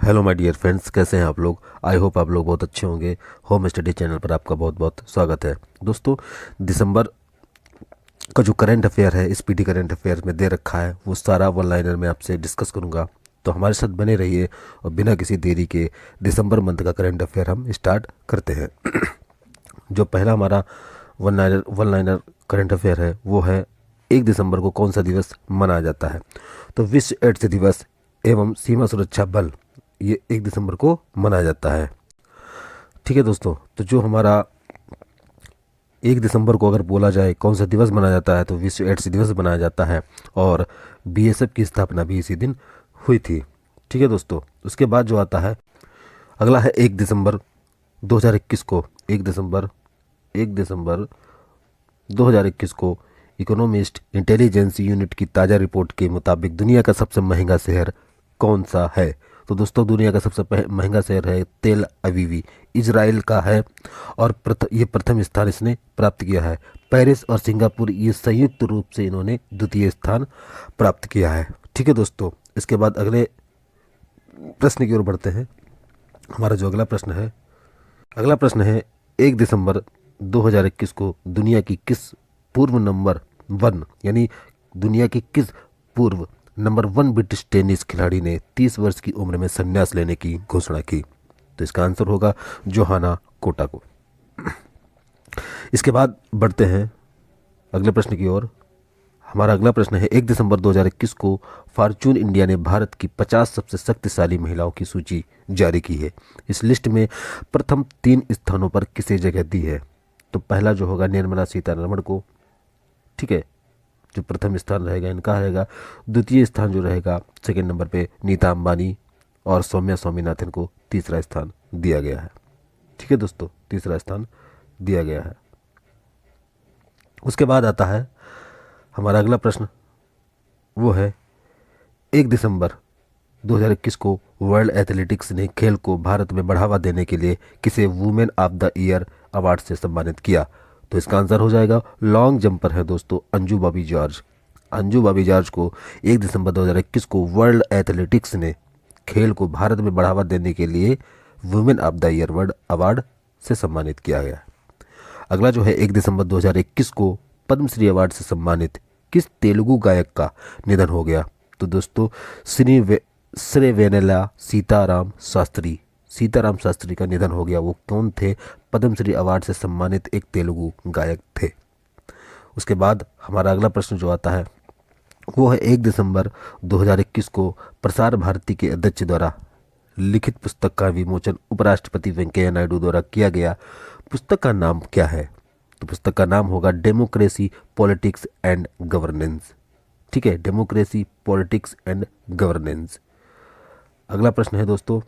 Hello my dear friends, कैसे हैं आप लोग। आई होप आप लोग बहुत अच्छे होंगे। होम स्टडी चैनल पर आपका बहुत बहुत स्वागत है। दोस्तों, दिसंबर का जो करंट अफेयर है, स्पीडी करंट अफेयर में दे रखा है, वो सारा वन लाइनर में आपसे डिस्कस करूंगा। तो हमारे साथ बने रहिए और बिना किसी देरी के दिसंबर मंथ का करंट अफेयर हम स्टार्ट करते हैं। जो पहला हमारा वन लाइनर करंट अफेयर है वो है 1 दिसंबर को कौन सा दिवस मनाया जाता है। तो विश्व एड्स दिवस एवं सीमा सुरक्षा बल, ये 1 दिसंबर को मनाया जाता है। ठीक है दोस्तों, तो जो हमारा 1 दिसंबर को अगर बोला जाए कौन सा दिवस मनाया जाता है तो विश्व एड्स दिवस मनाया जाता है। और बीएसएफ की स्थापना भी इसी दिन हुई थी। ठीक है दोस्तों, उसके बाद जो आता है अगला है 1 दिसंबर 2021 को। 1 दिसंबर 2021 को इकोनॉमिस्ट इंटेलिजेंस यूनिट की ताज़ा रिपोर्ट के मुताबिक दुनिया का सबसे महंगा शहर कौन सा है। तो दोस्तों, दुनिया का सबसे महंगा शहर है तेल अवीवी, इजराइल का है। और ये प्रथम स्थान इसने प्राप्त किया है। पेरिस और सिंगापुर ये संयुक्त रूप से इन्होंने द्वितीय स्थान प्राप्त किया है। ठीक है दोस्तों, इसके बाद अगले प्रश्न की ओर बढ़ते हैं। हमारा जो अगला प्रश्न है 1 दिसंबर 2021 को दुनिया की किस पूर्व नंबर 1 यानी दुनिया की किस पूर्व नंबर 1 ब्रिटिश टेनिस खिलाड़ी ने 30 वर्ष की उम्र में संन्यास लेने की घोषणा की। तो इसका आंसर होगा जोहाना कोटा को। इसके बाद बढ़ते हैं अगले प्रश्न की ओर। हमारा अगला प्रश्न है 1 दिसंबर 2021 को फॉर्च्यून इंडिया ने भारत की 50 सबसे शक्तिशाली महिलाओं की सूची जारी की है। इस लिस्ट में प्रथम 3 स्थानों पर किसे जगह दी है। तो पहला जो होगा निर्मला सीतारमण को, ठीक है, जो प्रथम स्थान रहेगा इनका रहेगा। द्वितीय स्थान जो रहेगा सेकंड नंबर पे नीता अंबानी और सौम्या स्वामीनाथन को तीसरा स्थान दिया गया है। ठीक है दोस्तों, तीसरा स्थान दिया गया है। उसके बाद आता है हमारा अगला प्रश्न, वो है 1 दिसंबर 2021 को वर्ल्ड एथलेटिक्स ने खेल को भारत में बढ़ावा देने के लिए किसे women of the year award से सम्मानित किया। तो इसका आंसर हो जाएगा लॉन्ग जंपर है दोस्तों अंजू बॉबी जॉर्ज। अंजू बॉबी जॉर्ज को 1 दिसंबर 2021 को वर्ल्ड एथलेटिक्स ने खेल को भारत में बढ़ावा देने के लिए women of the year world award से सम्मानित किया गया। अगला जो है 1 दिसंबर 2021 को पद्मश्री अवार्ड से सम्मानित किस तेलुगु गायक का निधन हो गया। तो दोस्तों, श्रीवेनेला सीताराम शास्त्री का निधन हो गया। वो कौन थे? पद्मश्री अवार्ड से सम्मानित एक तेलुगु गायक थे। उसके बाद हमारा अगला प्रश्न जो आता है वो है 1 दिसंबर 2021 को प्रसार भारती के अध्यक्ष द्वारा लिखित पुस्तक का विमोचन उपराष्ट्रपति वेंकैया नायडू द्वारा किया गया। पुस्तक का नाम क्या है? तो पुस्तक का नाम होगा डेमोक्रेसी पॉलिटिक्स एंड गवर्नेंस। ठीक है, डेमोक्रेसी पॉलिटिक्स एंड गवर्नेंस। अगला प्रश्न है दोस्तों,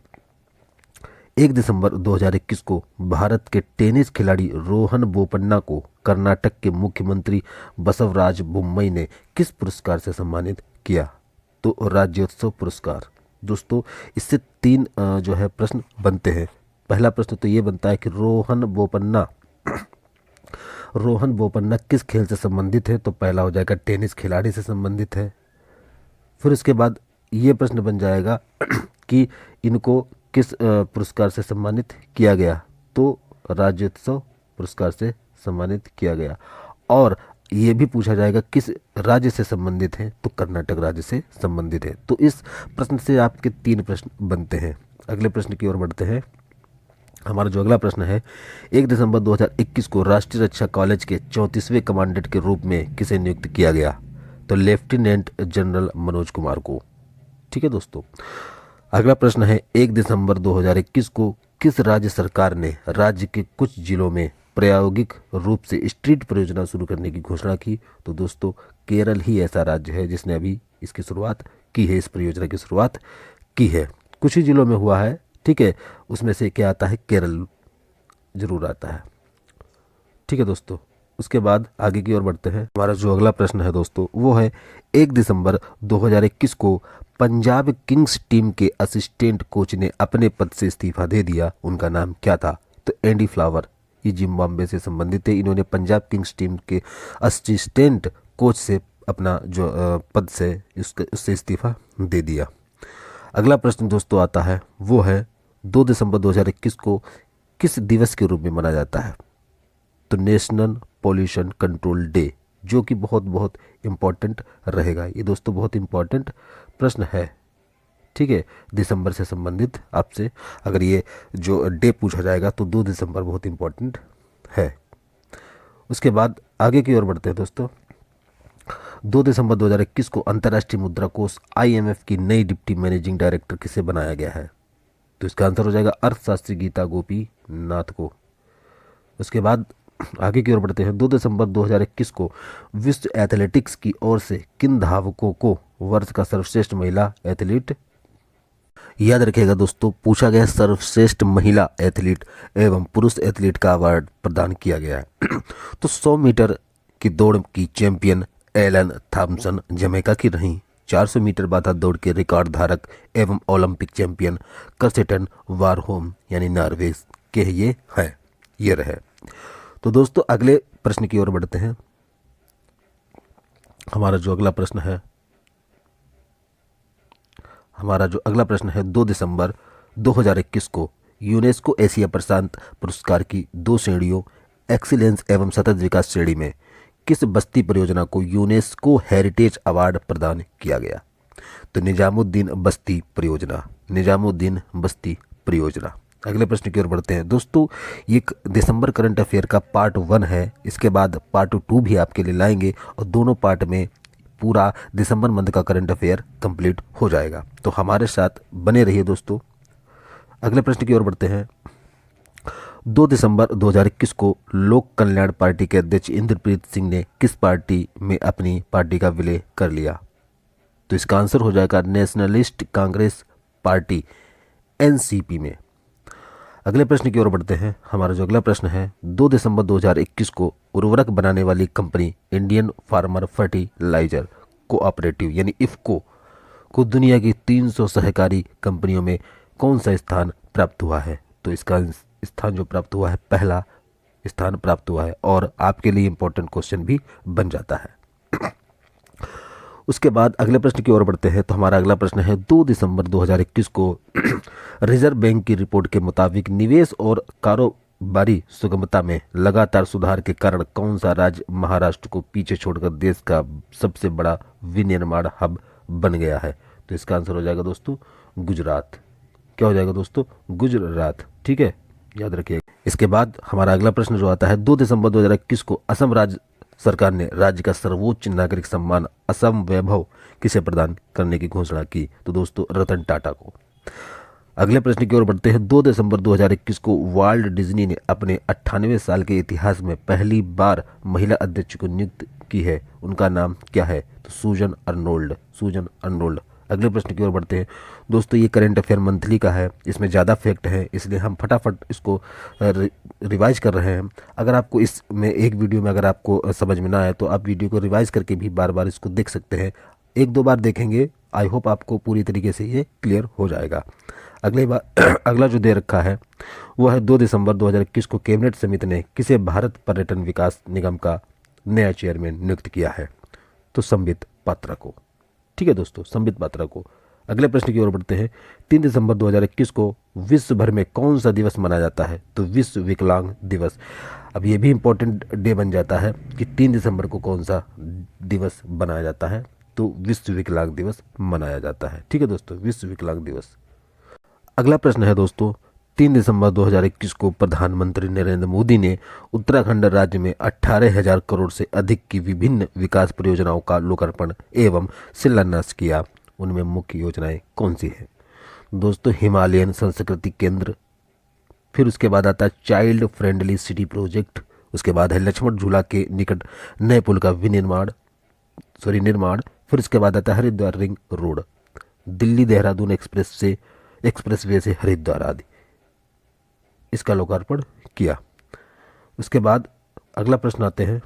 1 दिसंबर 2021 को भारत के टेनिस खिलाड़ी रोहन बोपन्ना को कर्नाटक के मुख्यमंत्री बसवराज बोम्मई ने किस पुरस्कार से सम्मानित किया। तो राज्योत्सव पुरस्कार। दोस्तों, इससे 3 जो है प्रश्न बनते हैं। पहला प्रश्न तो ये बनता है कि रोहन बोपन्ना किस खेल से संबंधित है। तो पहला हो जाएगा टेनिस खिलाड़ी से संबंधित है। फिर उसके बाद ये प्रश्न बन जाएगा कि इनको किस पुरस्कार से सम्मानित किया गया। तो राज्योत्सव पुरस्कार से सम्मानित किया गया। और ये भी पूछा जाएगा किस राज्य से संबंधित है। तो कर्नाटक राज्य से संबंधित है। तो इस प्रश्न से आपके 3 प्रश्न बनते हैं। अगले प्रश्न की ओर बढ़ते हैं। हमारा जो अगला प्रश्न है 1 दिसंबर 2021 को राष्ट्रीय रक्षा कॉलेज के 34वें कमांडेंट के रूप में किसे नियुक्त किया गया। तो लेफ्टिनेंट जनरल मनोज कुमार को। ठीक है दोस्तों, अगला प्रश्न है 1 दिसंबर 2021 को किस राज्य सरकार ने राज्य के कुछ जिलों में प्रायोगिक रूप से स्ट्रीट परियोजना शुरू करने की घोषणा की। तो दोस्तों, केरल ही ऐसा राज्य है जिसने अभी इसकी शुरुआत की है, इस परियोजना की शुरुआत की है। कुछ ही जिलों में हुआ है, ठीक है, उसमें से क्या आता है? केरल जरूर आता है। ठीक है दोस्तों, उसके बाद आगे की ओर बढ़ते हैं। हमारा जो अगला प्रश्न है दोस्तों वो है 1 दिसंबर 2021 को पंजाब किंग्स टीम के असिस्टेंट कोच ने अपने पद से इस्तीफा दे दिया। उनका नाम क्या था? तो एंडी फ्लावर, ये जिम्बाब्वे से संबंधित है। इन्होंने पंजाब किंग्स टीम के असिस्टेंट कोच से अपना जो पद से उससे इस्तीफा दे दिया। अगला प्रश्न दोस्तों आता है, वो है 2 दिसंबर 2021 को किस दिवस के रूप में मनाया जाता है? तो नेशनल पॉल्यूशन कंट्रोल डे, जो कि बहुत बहुत इम्पोर्टेंट रहेगा। ये दोस्तों बहुत इम्पोर्टेंट प्रश्न है, ठीक है। दिसंबर से संबंधित आपसे अगर ये जो डे पूछा जाएगा तो 2 दिसंबर बहुत इम्पोर्टेंट है। उसके बाद आगे की ओर बढ़ते हैं दोस्तों। 2 दिसंबर 2021 को अंतर्राष्ट्रीय मुद्रा कोष IMF की नई डिप्टी मैनेजिंग डायरेक्टर किसे बनाया गया है? तो इसका आंसर हो जाएगा अर्थशास्त्री गीता गोपीनाथ को। उसके बाद आगे की ओर बढ़ते हैं। 2 दिसंबर 2021 को विश्व एथलेटिक्स की ओर से किन धावकों को वर्ष का सर्वश्रेष्ठ महिला एथलीट, याद रखिएगा दोस्तों, पूछा गया सर्वश्रेष्ठ महिला एथलीट एवं पुरुष एथलीट का अवार्ड प्रदान किया गया है। तो 100 मीटर की दौड़ की चैंपियन एलन थॉम्सन जमैका की रहीं। 400 मीटर बाधा दौड़ के रिकॉर्ड धारक एवं ओलंपिक चैंपियन कर्सेटन वारहोम यानी नॉर्वे के ये रहे। तो दोस्तों अगले प्रश्न की ओर बढ़ते हैं। हमारा जो अगला प्रश्न है 2 दिसंबर 2021 को यूनेस्को एशिया प्रशांत पुरस्कार की 2 श्रेणियों एक्सीलेंस एवं सतत विकास श्रेणी में किस बस्ती परियोजना को यूनेस्को हेरिटेज अवार्ड प्रदान किया गया? तो निजामुद्दीन बस्ती परियोजना। अगले प्रश्न की ओर बढ़ते हैं दोस्तों। ये एक दिसंबर करंट अफेयर का पार्ट 1 है, इसके बाद पार्ट 2 भी आपके लिए लाएंगे और दोनों पार्ट में पूरा दिसंबर मंथ का करंट अफेयर कंप्लीट हो जाएगा। तो हमारे साथ बने रहिए दोस्तों। अगले प्रश्न की ओर बढ़ते हैं। 2 दिसंबर 2021 को लोक कल्याण पार्टी के अध्यक्ष इंद्रप्रीत सिंह ने किस पार्टी में अपनी पार्टी का विलय कर लिया? तो इसका आंसर हो जाएगा नेशनलिस्ट कांग्रेस पार्टी NCP में। अगले प्रश्न की ओर बढ़ते हैं। हमारा जो अगला प्रश्न है 2 दिसंबर 2021 को उर्वरक बनाने वाली company Indian farmer fertilizer cooperative यानी इफ्को को दुनिया की 300 सहकारी कंपनियों में कौन सा स्थान प्राप्त हुआ है? तो इसका स्थान जो प्राप्त हुआ है, पहला स्थान प्राप्त हुआ है और आपके लिए इंपॉर्टेंट क्वेश्चन भी बन जाता है। उसके बाद अगले प्रश्न की ओर बढ़ते हैं। तो हमारा अगला प्रश्न है 2 दिसंबर 2021 को रिजर्व बैंक की रिपोर्ट के मुताबिक निवेश और कारोबारी सुगमता में लगातार सुधार के कारण कौन सा राज्य महाराष्ट्र को पीछे छोड़कर देश का सबसे बड़ा विनिर्माण हब बन गया है? तो इसका आंसर हो जाएगा दोस्तों गुजरात। क्या हो जाएगा दोस्तों? गुजरात, ठीक है, याद रखिएगा। इसके बाद हमारा अगला प्रश्न जो आता है 2 दिसंबर 2021 को असम राज्य सरकार ने राज्य का सर्वोच्च नागरिक सम्मान असम वैभव किसे प्रदान करने की घोषणा की? तो दोस्तों रतन टाटा को। अगले प्रश्न की ओर बढ़ते हैं। 2 दिसंबर 2021 को वाल्ट डिज्नी ने अपने 98 साल के इतिहास में पहली बार महिला अध्यक्ष को नियुक्त की है, उनका नाम क्या है? तो सूजन अर्नोल्ड। अगले प्रश्न की ओर बढ़ते हैं दोस्तों। ये करंट अफेयर मंथली का है, इसमें ज़्यादा फैक्ट है, इसलिए हम फटाफट इसको रिवाइज कर रहे हैं। अगर आपको इसमें एक वीडियो में अगर आपको समझ में ना आए तो आप वीडियो को रिवाइज करके भी बार बार इसको देख सकते हैं। 1-2 बार देखेंगे, आई होप आपको पूरी तरीके से ये क्लियर हो जाएगा। अगला जो दे रखा है वो है 2 दिसंबर 2021 को कैबिनेट समिति ने किसे भारत पर्यटन विकास निगम का नया चेयरमैन नियुक्त किया है? तो संबित पात्रा को, ठीक है दोस्तों, संबित पात्रा को। अगले प्रश्न की ओर बढ़ते हैं। 3 दिसंबर 2021 को विश्व भर में कौन सा दिवस मनाया जाता है? तो विश्व विकलांग दिवस। अब ये भी इम्पोर्टेंट डे बन जाता है कि 3 दिसंबर को कौन सा दिवस बनाया जाता है? तो विश्व विकलांग दिवस मनाया जाता है, ठीक है दोस्तों, विश्व विकलांग दिवस। अगला प्रश्न है दोस्तों 3 दिसंबर 2021 को प्रधानमंत्री नरेंद्र मोदी ने उत्तराखंड राज्य में 18,000 करोड़ से अधिक की विभिन्न विकास परियोजनाओं का लोकार्पण एवं शिलान्यास किया। उनमें मुख्य योजनाएं कौन सी हैं? दोस्तों हिमालयन संस्कृति केंद्र, फिर उसके बाद आता है चाइल्ड फ्रेंडली सिटी प्रोजेक्ट, उसके बाद है लक्ष्मण झूला के निकट नए पुल का निर्माण, फिर उसके बाद आता है Haridwar ring road, Delhi Dehradun expressway से हरिद्वार आदि, इसका लोकार्पण किया। उसके बाद अगला प्रश्न आते हैं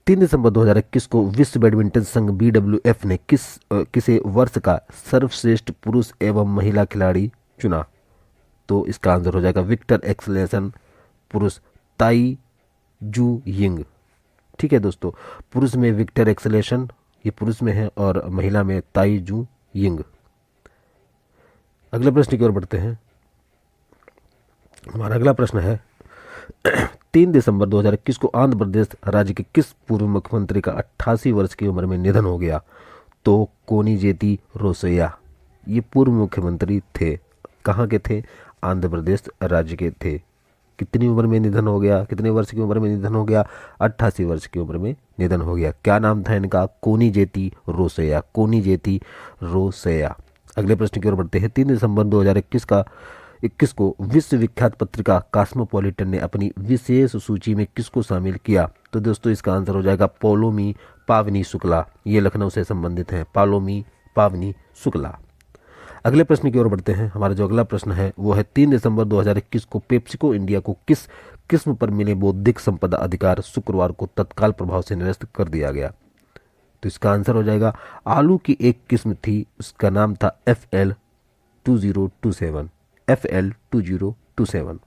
3 दिसंबर 2021 को विश्व बैडमिंटन संघ BWF ने किसे वर्ष का सर्वश्रेष्ठ पुरुष एवं महिला खिलाड़ी चुना? तो इसका आंसर हो जाएगा विक्टर एक्सेलेशन पुरुष ताई जू यिंग, ठीक है दोस्तों। पुरुष में विक्टर एक्सेलेशन ये पुरुष में है और महिला में ताई जू यिंग। अगले प्रश्न की ओर बढ़ते हैं। हमारा अगला प्रश्न है 3 दिसंबर 2021 को आंध्र प्रदेश राज्य के किस पूर्व मुख्यमंत्री का 88 वर्ष की उम्र में निधन हो गया? तो कोनिजेती रोसैया ये पूर्व मुख्यमंत्री थे। कहाँ के थे? आंध्र प्रदेश राज्य के थे। कितनी उम्र में निधन हो गया? कितने वर्ष की उम्र में निधन हो गया? 88 वर्ष की उम्र में निधन हो गया। क्या नाम था इनका? कोनिजेती रोसैया। कोनिजेती रोसैया। अगले प्रश्न की ओर बढ़ते हैं। 3 दिसंबर 2021 को विश्व विख्यात पत्रिका कॉस्मोपॉलिटन ने अपनी विशेष सूची में किसको शामिल किया? तो दोस्तों इसका आंसर हो जाएगा पौलोमी पावनी शुक्ला। ये लखनऊ से संबंधित हैं, पौलोमी पावनी शुक्ला। अगले प्रश्न की ओर बढ़ते हैं। हमारा जो अगला प्रश्न है वो है 3 दिसंबर 2021 को पेप्सिको इंडिया को किस किस्म पर मिले बौद्धिक संपदा अधिकार शुक्रवार को तत्काल प्रभाव से निरस्त कर दिया गया? तो इसका आंसर हो जाएगा आलू की एक किस्म थी, उसका नाम था FL2027। FL2027।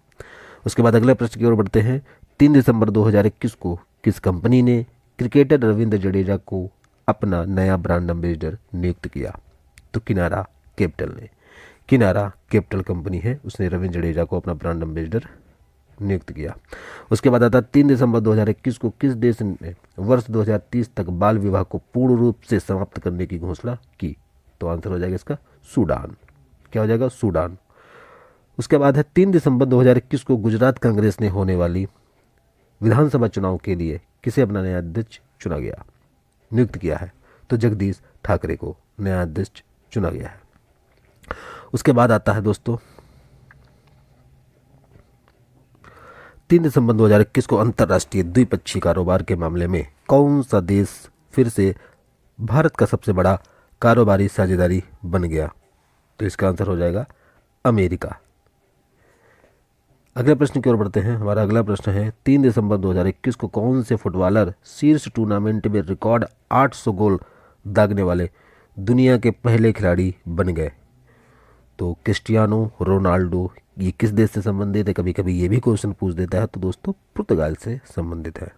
उसके बाद अगले प्रश्न की ओर बढ़ते हैं। 3 दिसंबर 2021 को किस कंपनी ने क्रिकेटर रविंद्र जडेजा को अपना नया ब्रांड एम्बेसडर नियुक्त किया? तो किनारा कैपिटल ने। किनारा कैपिटल कंपनी है, उसने रविंद्र जडेजा को अपना ब्रांड एम्बेसडर नियुक्त किया। उसके बाद आता 3 दिसंबर 2021 को किस देश ने वर्ष 2030 तक बाल विवाह को पूर्ण रूप से समाप्त करने की घोषणा की? तो आंसर हो जाएगा इसका सूडान। क्या हो जाएगा? सूडान। उसके बाद है 3 दिसंबर 2021 को गुजरात कांग्रेस ने होने वाली विधानसभा चुनाव के लिए किसे अपना नया अध्यक्ष चुना गया, नियुक्त किया है? तो जगदीश ठाकरे को नया अध्यक्ष चुना गया है। उसके बाद आता है दोस्तों 3 दिसंबर 2021 को अंतर्राष्ट्रीय द्विपक्षीय कारोबार के मामले में कौन सा देश फिर से भारत का सबसे बड़ा कारोबारी साझेदारी बन गया? तो इसका आंसर हो जाएगा अमेरिका। अगले प्रश्न की ओर बढ़ते हैं। हमारा अगला प्रश्न है 3 दिसंबर 2021 को कौन से फुटबॉलर शीर्ष टूर्नामेंट में रिकॉर्ड 800 गोल दागने वाले दुनिया के पहले खिलाड़ी बन गए? तो क्रिस्टियानो रोनाल्डो। ये किस देश से संबंधित है? कभी कभी ये भी क्वेश्चन पूछ देता है, तो दोस्तों पुर्तगाल से संबंधित है।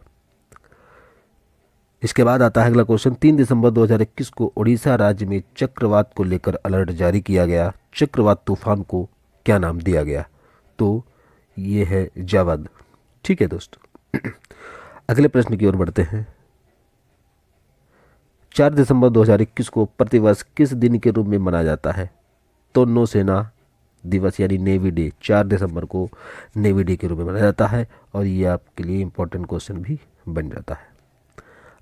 इसके बाद आता है अगला क्वेश्चन। 3 दिसंबर 2021 को उड़ीसा राज्य में चक्रवात को लेकर अलर्ट जारी किया गया। चक्रवात तूफान को क्या नाम दिया गया? तो ये है जावद। ठीक है दोस्तों। अगले प्रश्न की ओर बढ़ते हैं। 4 दिसंबर 2021 को प्रतिवर्ष किस दिन के रूप में मनाया जाता है? तो नौसेना दिवस यानी नेवी डे। 4 दिसंबर को नेवी डे के रूप में मनाया जाता है और ये आपके लिए इंपॉर्टेंट क्वेश्चन भी बन जाता है।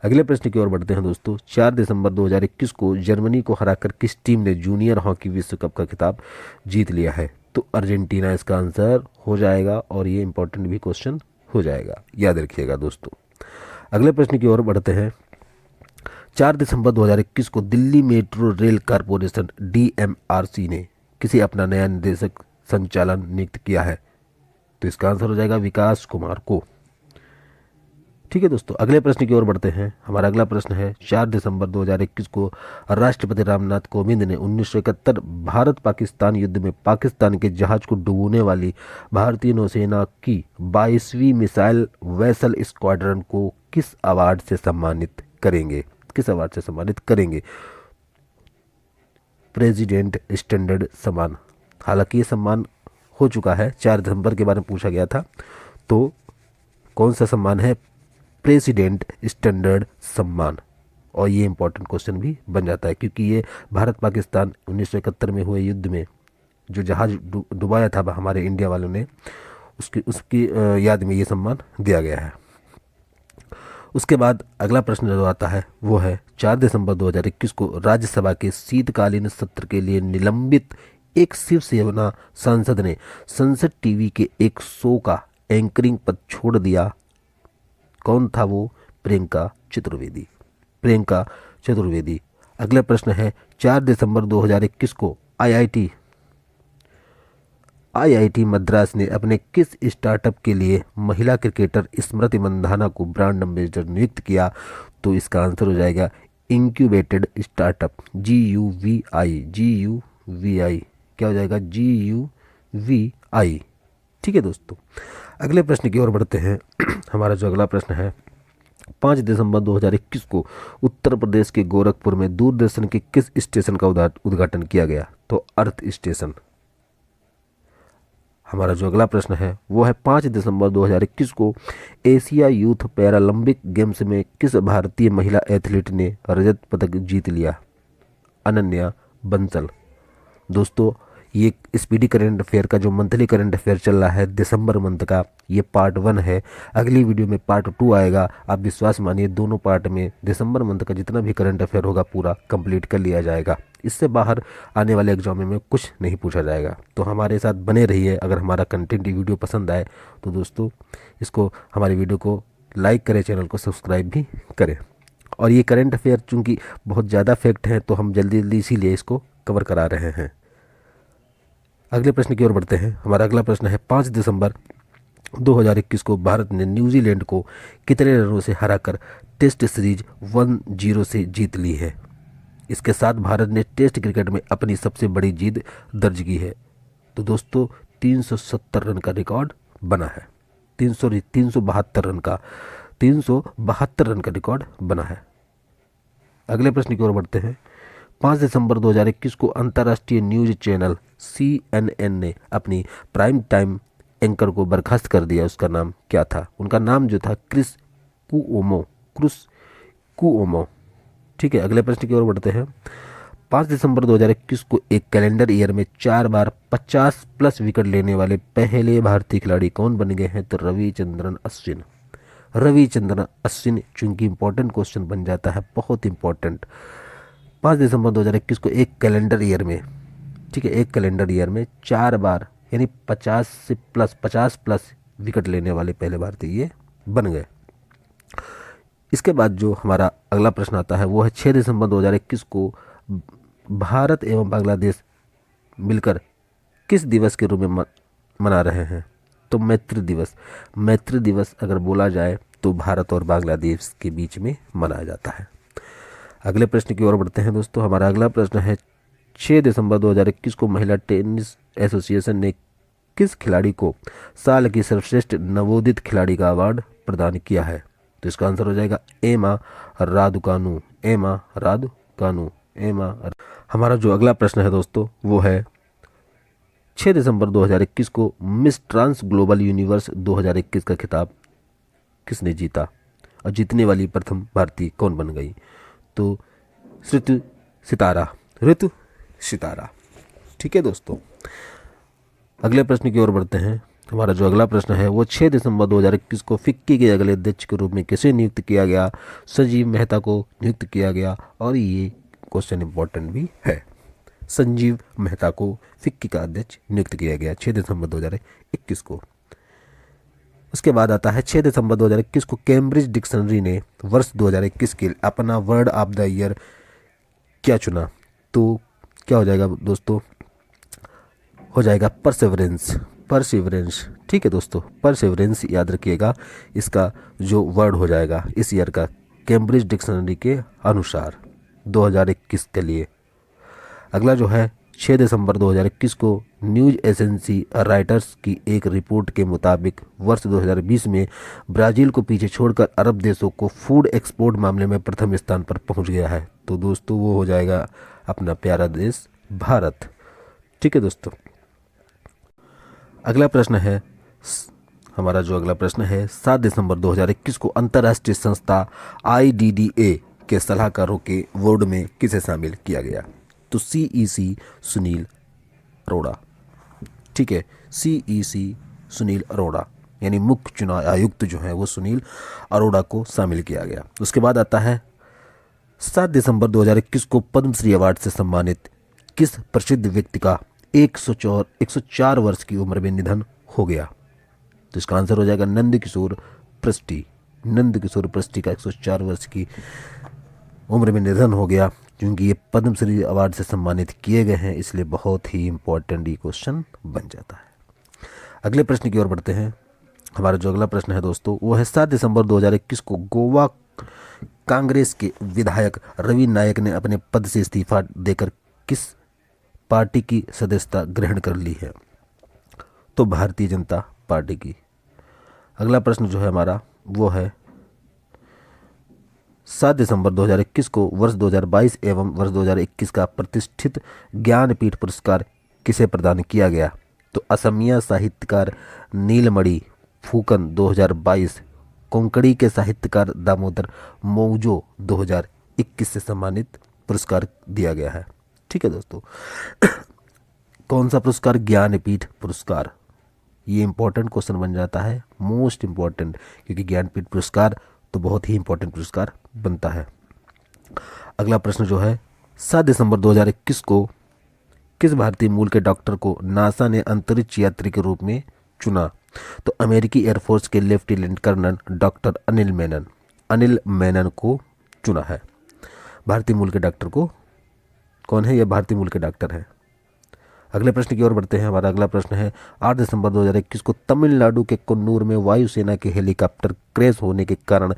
अगले प्रश्न की ओर बढ़ते हैं दोस्तों। 4 दिसंबर 2021 को जर्मनी को हराकर किस टीम ने जूनियर हॉकी विश्व कप का खिताब जीत लिया है? तो अर्जेंटीना इसका आंसर हो जाएगा और ये इंपॉर्टेंट भी क्वेश्चन हो जाएगा, याद रखिएगा दोस्तों। अगले प्रश्न की ओर बढ़ते हैं। 4 दिसंबर 2021 को Delhi metro rail corporation DMRC ने किसी अपना नया निदेशक संचालन नियुक्त किया है? तो इसका आंसर हो जाएगा विकास कुमार को। ठीक है दोस्तों। अगले प्रश्न की ओर बढ़ते हैं। हमारा अगला प्रश्न है 4 दिसंबर 2021 को राष्ट्रपति रामनाथ कोविंद ने 1971 भारत पाकिस्तान युद्ध में पाकिस्तान के जहाज को डुबोने वाली भारतीय नौसेना की 22वीं मिसाइल वेसल स्क्वाड्रन को किस अवार्ड से सम्मानित करेंगे? किस अवार्ड से सम्मानित करेंगे? प्रेसिडेंट स्टैंडर्ड सम्मान। हालांकि ये सम्मान हो चुका है, 4 दिसंबर के बारे में पूछा गया था, तो कौन सा सम्मान है? प्रेसिडेंट स्टैंडर्ड सम्मान। और ये इंपॉर्टेंट क्वेश्चन भी बन जाता है क्योंकि ये भारत पाकिस्तान 1971 में हुए युद्ध में जो जहाज डुबाया था हमारे इंडिया वालों ने, उसकी याद में ये सम्मान दिया गया है। उसके बाद अगला प्रश्न जो आता है वो है 4 दिसंबर 2021 को राज्यसभा के शीतकालीन सत्र के लिए निलंबित एक शिवसेना सांसद ने संसद टीवी के एक शो का एंकरिंग पद छोड़ दिया। कौन था वो? प्रियंका चतुर्वेदी। प्रियंका चतुर्वेदी। अगला प्रश्न है 4 दिसंबर 2021 को आईआईटी मद्रास ने अपने किस स्टार्टअप के लिए महिला क्रिकेटर स्मृति मंधाना को ब्रांड एम्बेसडर नियुक्त किया? तो इसका आंसर हो जाएगा इंक्यूबेटेड स्टार्टअप। GUVI। क्या हो जाएगा? GUVI। ठीक है दोस्तों। अगले प्रश्न की ओर बढ़ते हैं। हमारा जो अगला प्रश्न है 5 दिसंबर 2021 को उत्तर प्रदेश के गोरखपुर में दूरदर्शन के किस स्टेशन का उद्घाटन किया गया? तो अर्थ स्टेशन। हमारा जो अगला प्रश्न है वो है 5 दिसंबर 2021 को एशिया यूथ पैरालंपिक गेम्स में किस भारतीय महिला एथलीट ने रजत पदक जीत लिया? अनन्या बंसल। दोस्तों, ये स्पीडी करंट अफेयर का जो मंथली करंट अफेयर चल रहा है दिसंबर मंथ का, ये पार्ट 1 है। अगली वीडियो में पार्ट 2 आएगा। आप विश्वास मानिए, दोनों पार्ट में दिसंबर मंथ का जितना भी करंट अफेयर होगा पूरा कंप्लीट कर लिया जाएगा। इससे बाहर आने वाले एग्जाम में कुछ नहीं पूछा जाएगा। तो हमारे साथ बने रहिए। अगर हमारा कंटेंट वीडियो पसंद आए तो दोस्तों इसको, हमारी वीडियो को लाइक करें, चैनल को सब्सक्राइब भी करें। और ये करंट अफेयर चूँकि बहुत ज़्यादा फैक्ट हैं तो हम जल्दी जल्दी इसीलिए इसको कवर करा रहे हैं। अगले प्रश्न की ओर बढ़ते हैं। हमारा अगला प्रश्न है 5 दिसंबर 2021 को भारत ने न्यूजीलैंड को कितने रनों से हराकर टेस्ट सीरीज 1-0 से जीत ली है? इसके साथ भारत ने टेस्ट क्रिकेट में अपनी सबसे बड़ी जीत दर्ज की है। तो दोस्तों 370 रन का रिकॉर्ड बना है। 372 रन का रिकॉर्ड बना है। अगले प्रश्न की ओर बढ़ते हैं। 5 दिसंबर 2021 को अंतर्राष्ट्रीय न्यूज चैनल CNN ने अपनी प्राइम टाइम एंकर को बर्खास्त कर दिया। उसका नाम क्या था? उनका नाम जो था क्रिस कुओमो। ठीक है, अगले प्रश्न की ओर बढ़ते हैं। 5 दिसंबर 2021 को एक कैलेंडर ईयर में 4 बार 50+ विकेट लेने वाले पहले भारतीय खिलाड़ी कौन बन गए हैं? तो रविचंद्रन अश्विन। चूंकि इंपॉर्टेंट क्वेश्चन बन जाता है, बहुत इंपॉर्टेंट। 5 दिसंबर 2021 को एक कैलेंडर ईयर में, ठीक है, एक कैलेंडर ईयर में 4 बार यानी 50+ विकेट लेने वाले पहले भारतीय ये बन गए। इसके बाद जो हमारा अगला प्रश्न आता है वो है 6 दिसंबर 2021 को भारत एवं बांग्लादेश मिलकर किस दिवस के रूप में मना रहे हैं? तो मैत्री दिवस अगर बोला जाए तो भारत और बांग्लादेश के बीच में मनाया जाता है। अगले प्रश्न की ओर बढ़ते हैं दोस्तों। हमारा अगला प्रश्न है 6 दिसंबर 2021 को महिला टेनिस एसोसिएशन ने किस खिलाड़ी को साल की सर्वश्रेष्ठ नवोदित खिलाड़ी का अवार्ड प्रदान किया है? तो इसका आंसर हो जाएगा एमा रादुकानु। हमारा जो अगला प्रश्न है दोस्तों वो है 6 दिसंबर 2021 को मिस ट्रांस ग्लोबल यूनिवर्स 2021 का खिताब किसने जीता और जीतने वाली प्रथम भारतीय कौन बन गई? तो ऋतु सितारा। ठीक है दोस्तों, अगले प्रश्न की ओर बढ़ते हैं। हमारा जो अगला प्रश्न है वो 6 दिसंबर 2021 को फिक्की के अगले अध्यक्ष के रूप में किसे नियुक्त किया गया? संजीव मेहता को नियुक्त किया गया। और ये क्वेश्चन इंपॉर्टेंट भी है। संजीव मेहता को फिक्की का अध्यक्ष नियुक्त किया गया 6 दिसंबर 2021 को। उसके बाद आता है 6 दिसंबर 2021 को कैम्ब्रिज डिक्शनरी ने वर्ष 2021 के अपना वर्ड ऑफ द ईयर क्या चुना? तो क्या हो जाएगा दोस्तों? हो जाएगा परसिवरेंस। ठीक है दोस्तों, परसिवरेंस याद रखिएगा इसका जो वर्ड हो जाएगा इस ईयर का कैम्ब्रिज डिक्शनरी के अनुसार 2021 के लिए। अगला जो है 6 दिसंबर 2021 को न्यूज एजेंसी राइटर्स की एक रिपोर्ट के मुताबिक वर्ष 2020 में ब्राज़ील को पीछे छोड़कर अरब देशों को फूड एक्सपोर्ट मामले में प्रथम स्थान पर पहुंच गया है। तो दोस्तों वो हो जाएगा अपना प्यारा देश भारत। ठीक है दोस्तों, अगला प्रश्न है हमारा जो अगला प्रश्न है 7 दिसंबर 2021 को अंतर्राष्ट्रीय संस्था IDDA के सलाहकारों के बोर्ड में किसे शामिल किया गया? तो CEC सुनील अरोड़ा। ठीक है, CEC सुनील अरोड़ा यानी मुख्य चुनाव आयुक्त जो है वो सुनील अरोड़ा को शामिल किया गया। उसके बाद आता है 7 दिसंबर 2021 को पद्मश्री अवार्ड से सम्मानित किस प्रसिद्ध व्यक्ति का 104 वर्ष की उम्र में निधन हो गया? तो इसका आंसर हो जाएगा नंदकिशोर पृष्टि का 104 वर्ष की उम्र में निधन हो गया। क्योंकि ये पद्मश्री अवार्ड से सम्मानित किए गए हैं इसलिए बहुत ही इंपॉर्टेंट ये क्वेश्चन बन जाता है। अगले प्रश्न की ओर बढ़ते हैं। हमारा जो अगला प्रश्न है दोस्तों वो है 7 दिसंबर 2021 को गोवा कांग्रेस के विधायक रवि नायक ने अपने पद से इस्तीफा देकर किस पार्टी की सदस्यता ग्रहण कर ली है? तो भारतीय जनता पार्टी की। अगला प्रश्न जो है हमारा वो है 7 दिसंबर 2021 को वर्ष 2022 एवं वर्ष 2021 का प्रतिष्ठित ज्ञानपीठ पुरस्कार किसे प्रदान किया गया? तो असमिया साहित्यकार नीलमणि फूकन 2022, कोंकणी के साहित्यकार दामोदर मौजो 2021 से सम्मानित पुरस्कार दिया गया है। ठीक है दोस्तों। कौन सा पुरस्कार? ज्ञानपीठ पुरस्कार। ये इंपॉर्टेंट क्वेश्चन बन जाता है, मोस्ट इंपॉर्टेंट, क्योंकि ज्ञानपीठ पुरस्कार तो बहुत ही इंपॉर्टेंट पुरस्कार बनता है। अगला प्रश्न जो है, 7 दिसंबर 2021 को किस भारतीय मूल के डॉक्टर को नासा ने अंतरिक्ष यात्री के रूप में चुना? तो अमेरिकी एयरफोर्स के lieutenant colonel doctor Anil Menon को चुना है। भारतीय मूल के डॉक्टर को कौन है? यह भारतीय मूल के डॉक्टर हैं। अगले प्रश्न की ओर बढ़ते हैं। हमारा अगला प्रश्न है, 8 दिसंबर 2021 को तमिलनाडु के कन्नूर में वायुसेना के हेलीकॉप्टर क्रैश होने के कारण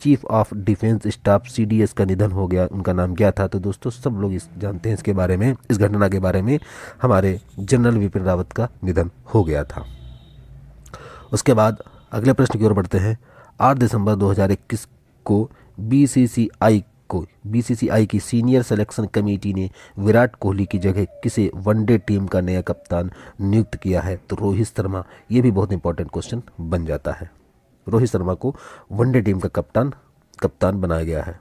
chief of defence staff CDS का निधन हो गया। उनका नाम क्या था? तो दोस्तों सब लोग जानते हैं इसके बारे में, इस घटना के बारे में। हमारे जनरल विपिन रावत का निधन हो गया था। उसके बाद अगले प्रश्न की ओर बढ़ते हैं। 8 दिसंबर 2021 को BCCI की सीनियर सिलेक्शन कमेटी ने विराट कोहली की जगह किसे वनडे टीम का नया कप्तान नियुक्त किया है? तो रोहित शर्मा। ये भी बहुत इंपॉर्टेंट क्वेश्चन बन जाता है। रोहित शर्मा को वनडे टीम का कप्तान बनाया गया है।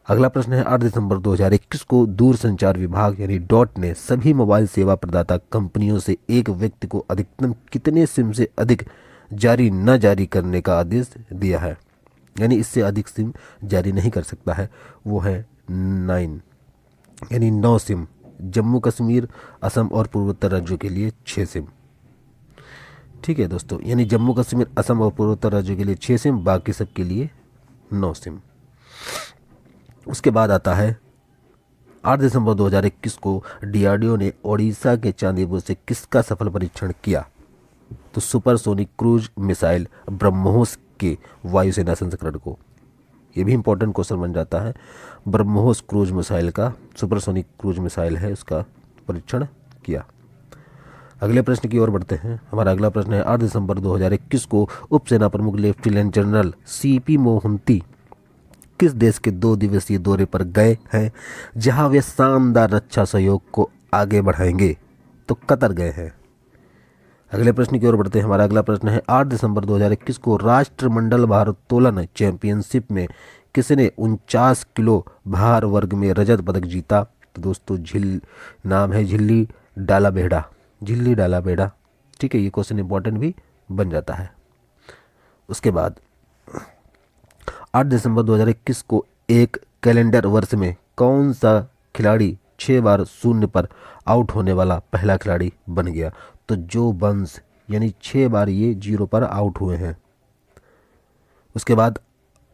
अगला प्रश्न है, 8 दिसंबर 2021 को दूरसंचार विभाग यानी डॉट ने सभी मोबाइल सेवा प्रदाता कंपनियों से एक व्यक्ति को अधिकतम कितने सिम से अधिक जारी करने का आदेश दिया है? यानी इससे अधिक सिम जारी नहीं कर सकता है। वो है 9 सिम। जम्मू कश्मीर, असम और पूर्वोत्तर राज्यों के लिए 6 सिम। ठीक है दोस्तों, यानी जम्मू कश्मीर, असम और पूर्वोत्तर राज्यों के लिए 6 सिम, बाकी सब के लिए 9 सिम। उसके बाद आता है 8 दिसंबर 2021 को DRDO ने ओडिशा के चांदीपुर से किसका सफल परीक्षण किया? तो सुपरसोनिक क्रूज मिसाइल ब्रह्मोस के वायुसेना संस्करण को। ये भी इंपॉर्टेंट क्वेश्चन बन जाता है। ब्रह्मोस क्रूज मिसाइल का, सुपरसोनिक क्रूज मिसाइल है, उसका परीक्षण किया। अगले प्रश्न की ओर बढ़ते हैं। हमारा अगला प्रश्न है, 8 दिसंबर 2021 को उप सेना प्रमुख लेफ्टिनेंट जनरल CP मोहंती किस देश के 2 दिवसीय दौरे पर गए हैं, जहां वे शानदार रक्षा सहयोग को आगे बढ़ाएंगे? तो कतर गए हैं। अगले प्रश्न की ओर बढ़ते हैं। हमारा अगला प्रश्न है, 8 दिसंबर 2021 को राष्ट्रमंडल भारोत्तोलन चैंपियनशिप में किसने 49 किलो भार वर्ग में रजत पदक जीता? तो दोस्तों नाम है झिल्ली डाला बेड़ा। ठीक है, ये क्वेश्चन इंपॉर्टेंट भी बन जाता है। उसके बाद 8 दिसंबर 2021 को एक कैलेंडर वर्ष में कौन सा खिलाड़ी 6 बार शून्य पर आउट होने वाला पहला खिलाड़ी बन गया? तो जो बर्न्स, यानी 6 बार ये 0 पर आउट हुए हैं। उसके बाद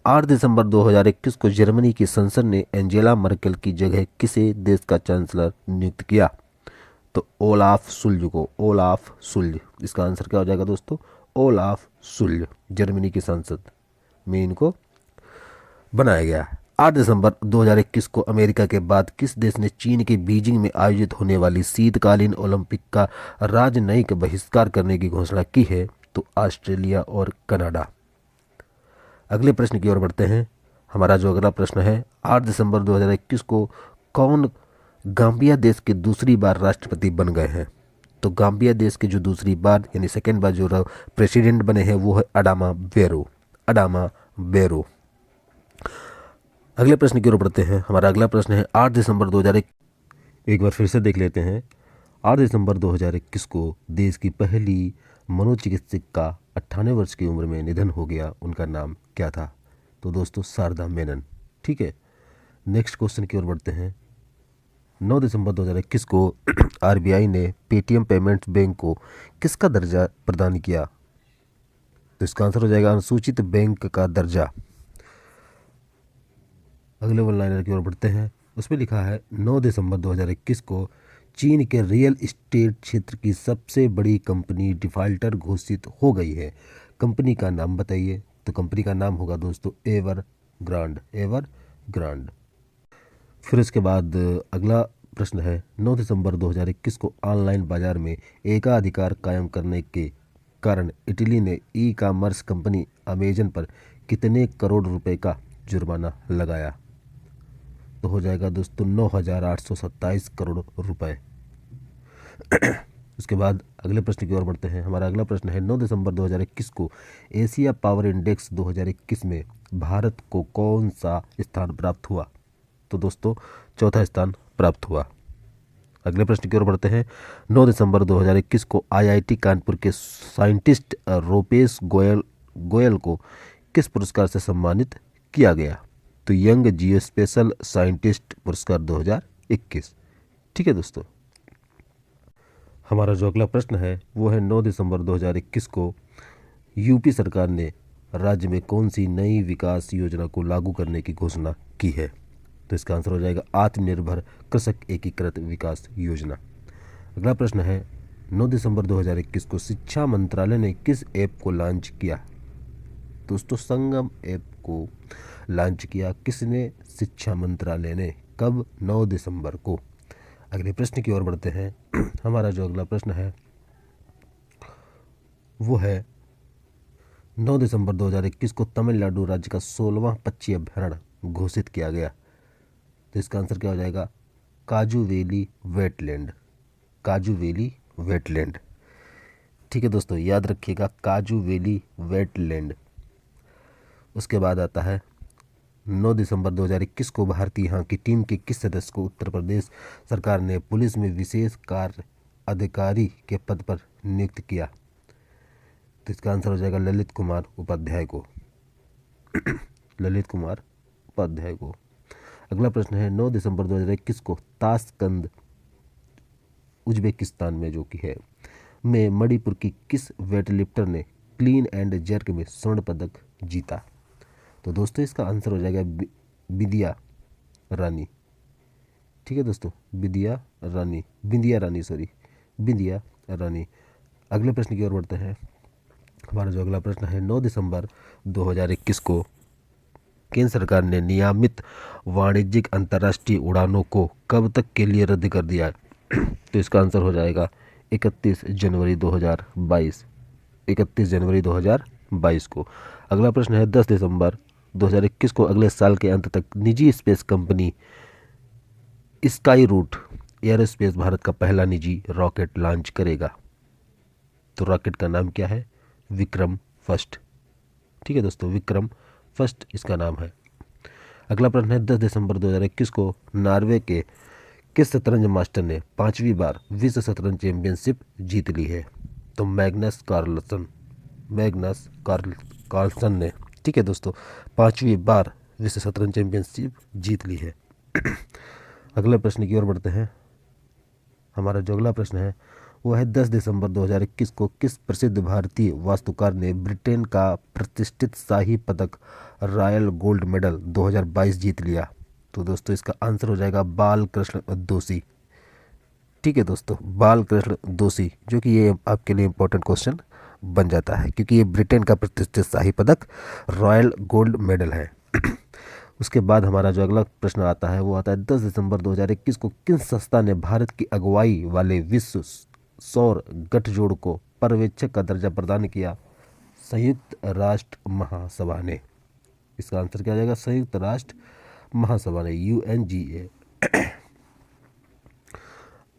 8 दिसंबर 2021 को जर्मनी की संसद ने एंजेला मर्केल की जगह किसे देश का चांसलर नियुक्त किया? तो ओलाफ सुल्ज। इसका आंसर क्या हो जाएगा दोस्तों? Olaf Schultz. जर्मनी की संसद में इनको बनाया गया है। 8 दिसंबर 2021 को अमेरिका के बाद किस देश ने चीन के बीजिंग में आयोजित होने वाली शीतकालीन ओलंपिक का राजनयिक बहिष्कार करने की घोषणा की है? तो ऑस्ट्रेलिया और कनाडा। अगले प्रश्न की ओर बढ़ते हैं। हमारा जो अगला प्रश्न है, 8 दिसंबर 2021 को कौन गाम्बिया देश के दूसरी बार राष्ट्रपति बन गए हैं? तो गाम्बिया देश के जो दूसरी बार यानी सेकेंड बार जो प्रेसिडेंट बने हैं वो है अडामा बेरो। अगले प्रश्न की ओर बढ़ते हैं। हमारा अगला प्रश्न है, 8 दिसंबर 2021, एक बार फिर से देख लेते हैं। 8 दिसंबर 2021 को देश की पहली मनोचिकित्सक का 98 वर्ष की उम्र में निधन हो गया। उनका नाम क्या था? तो दोस्तों शारदा मेनन। ठीक है, नेक्स्ट क्वेश्चन की ओर बढ़ते हैं। 9 दिसंबर 2021 को RBI ने पेटीएम पेमेंट्स बैंक को किसका दर्जा प्रदान किया? तो इसका आंसर हो जाएगा अनुसूचित बैंक का दर्जा। अगले वन लाइनर की ओर बढ़ते हैं। उसमें लिखा है, 9 दिसंबर 2021 को चीन के रियल एस्टेट क्षेत्र की सबसे बड़ी कंपनी डिफाल्टर घोषित हो गई है। कंपनी का नाम बताइए। तो कंपनी का नाम होगा दोस्तों एवरग्रांड। फिर उसके बाद अगला प्रश्न है, 9 दिसंबर 2021 को ऑनलाइन बाजार में एकाधिकार कायम करने के कारण इटली ने ई-कॉमर्स कंपनी अमेजन पर कितने करोड़ रुपए का जुर्माना लगाया? तो हो जाएगा दोस्तों 9,827 करोड़ रुपए। उसके बाद अगले प्रश्न की ओर बढ़ते हैं। हमारा अगला प्रश्न है 9 दिसंबर 2021 को एशिया पावर इंडेक्स 2021 में भारत को कौन सा स्थान प्राप्त हुआ? तो दोस्तों चौथा स्थान प्राप्त हुआ। अगले प्रश्न की ओर बढ़ते हैं। 9 दिसंबर 2021 को आईआईटी कानपुर के साइंटिस्ट रूपेश गोयल को किस पुरस्कार से सम्मानित किया गया? तो यंग जियोस्पेशल साइंटिस्ट पुरस्कार 2021। ठीक है दोस्तों, हमारा जो अगला प्रश्न है वो है 9 दिसंबर 2021 को यूपी सरकार ने राज्य में कौन सी नई विकास योजना को लागू करने की घोषणा की है? तो इसका आंसर हो जाएगा आत्मनिर्भर कृषक एकीकृत विकास योजना। अगला प्रश्न है 9 दिसंबर 2021 को शिक्षा मंत्रालय ने किस ऐप को लॉन्च किया? दोस्तों संगम ऐप को लॉन्च किया किसने? शिक्षा मंत्रालय ने। कब? 9 दिसंबर को। अगले प्रश्न की ओर बढ़ते हैं। हमारा जो अगला प्रश्न है वो है 9 दिसंबर 2021 को तमिलनाडु राज्य का 16वां पक्षी अभयारण्य घोषित किया गया। तो इसका आंसर क्या हो जाएगा? काजू वैली वेटलैंड। काजू वैली वेटलैंड। ठीक है दोस्तों, याद रखिएगा काजू वैली वेटलैंड। उसके बाद आता है 9 दिसंबर 2021 को भारतीय हॉकी टीम के किस सदस्य को उत्तर प्रदेश सरकार ने पुलिस में विशेष कार्य अधिकारी के पद पर नियुक्त किया? तो इसका आंसर हो जाएगा ललित कुमार उपाध्याय को। ललित कुमार उपाध्याय को। अगला प्रश्न है 9 दिसंबर 2021 को ताशकंद उज्बेकिस्तान में जो कि है में मणिपुर की किस वेटलिफ्टर ने क्लीन एंड जर्क में स्वर्ण पदक जीता? तो दोस्तों इसका आंसर हो जाएगा बिंदिया रानी। ठीक है दोस्तों, बिंदिया रानी। अगले प्रश्न की ओर बढ़ते हैं। हमारा जो अगला प्रश्न है 9 दिसंबर 2021 को केंद्र सरकार ने नियमित वाणिज्यिक अंतर्राष्ट्रीय उड़ानों को कब तक के लिए रद्द कर दिया? तो इसका आंसर हो जाएगा 31 जनवरी 2022 को। अगला प्रश्न है 10 दिसंबर 2021 को अगले साल के अंत तक निजी space company Skyroot Aerospace Bharat का पहला निजी रॉकेट लॉन्च करेगा। तो रॉकेट का नाम क्या है? विक्रम फर्स्ट। ठीक है दोस्तों, विक्रम फर्स्ट इसका नाम है। अगला प्रश्न है 10 दिसंबर 2021 को नॉर्वे के किस शतरंज मास्टर ने 5वीं बार विश्व शतरंज चैंपियनशिप जीत ली है? तो मैग्नस कार्लसन ने। ठीक है दोस्तों, 5वीं बार विश्व शतरंज चैंपियनशिप जीत ली है। अगले प्रश्न की ओर बढ़ते हैं। हमारा जो अगला प्रश्न है वो है 10 दिसंबर 2021 को किस प्रसिद्ध भारतीय वास्तुकार ने ब्रिटेन का प्रतिष्ठित शाही पदक रॉयल गोल्ड मेडल 2022 जीत लिया? तो दोस्तों इसका आंसर हो जाएगा बालकृष्ण दोषी। ठीक है दोस्तों, बालकृष्ण दोषी, जो कि ये आपके लिए इम्पोर्टेंट क्वेश्चन बन जाता है क्योंकि ये ब्रिटेन का प्रतिष्ठित शाही पदक रॉयल गोल्ड मेडल है। उसके बाद हमारा जो अगला प्रश्न आता है वो आता है 10 दिसंबर 2021 को किन संस्था ने भारत की अगुवाई वाले विश्व सौर गठजोड़ को पर्यवेक्षक का दर्जा प्रदान किया? संयुक्त राष्ट्र महासभा ने। इसका आंसर क्या आ जाएगा? संयुक्त राष्ट्र महासभा ने, UNGA।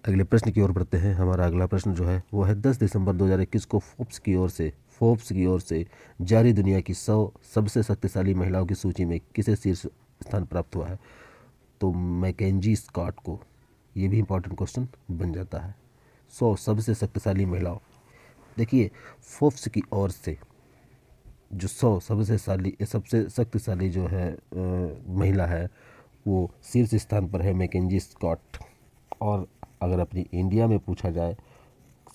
अगले प्रश्न की ओर बढ़ते हैं। हमारा अगला प्रश्न जो है वो है 10 दिसंबर 2021 को फोर्ब्स की ओर से जारी दुनिया की 100 सबसे शक्तिशाली महिलाओं की सूची में किसे शीर्ष स्थान प्राप्त हुआ है? तो मैकेंजी स्कॉट को। ये भी इंपॉर्टेंट क्वेश्चन बन जाता है। 100 सबसे शक्तिशाली महिलाओं। देखिए फोर्ब्स की ओर से जो 100 सबसे शक्तिशाली जो है महिला है वो शीर्ष स्थान पर है मैकेंजी स्कॉट। और अगर अपनी इंडिया में पूछा जाए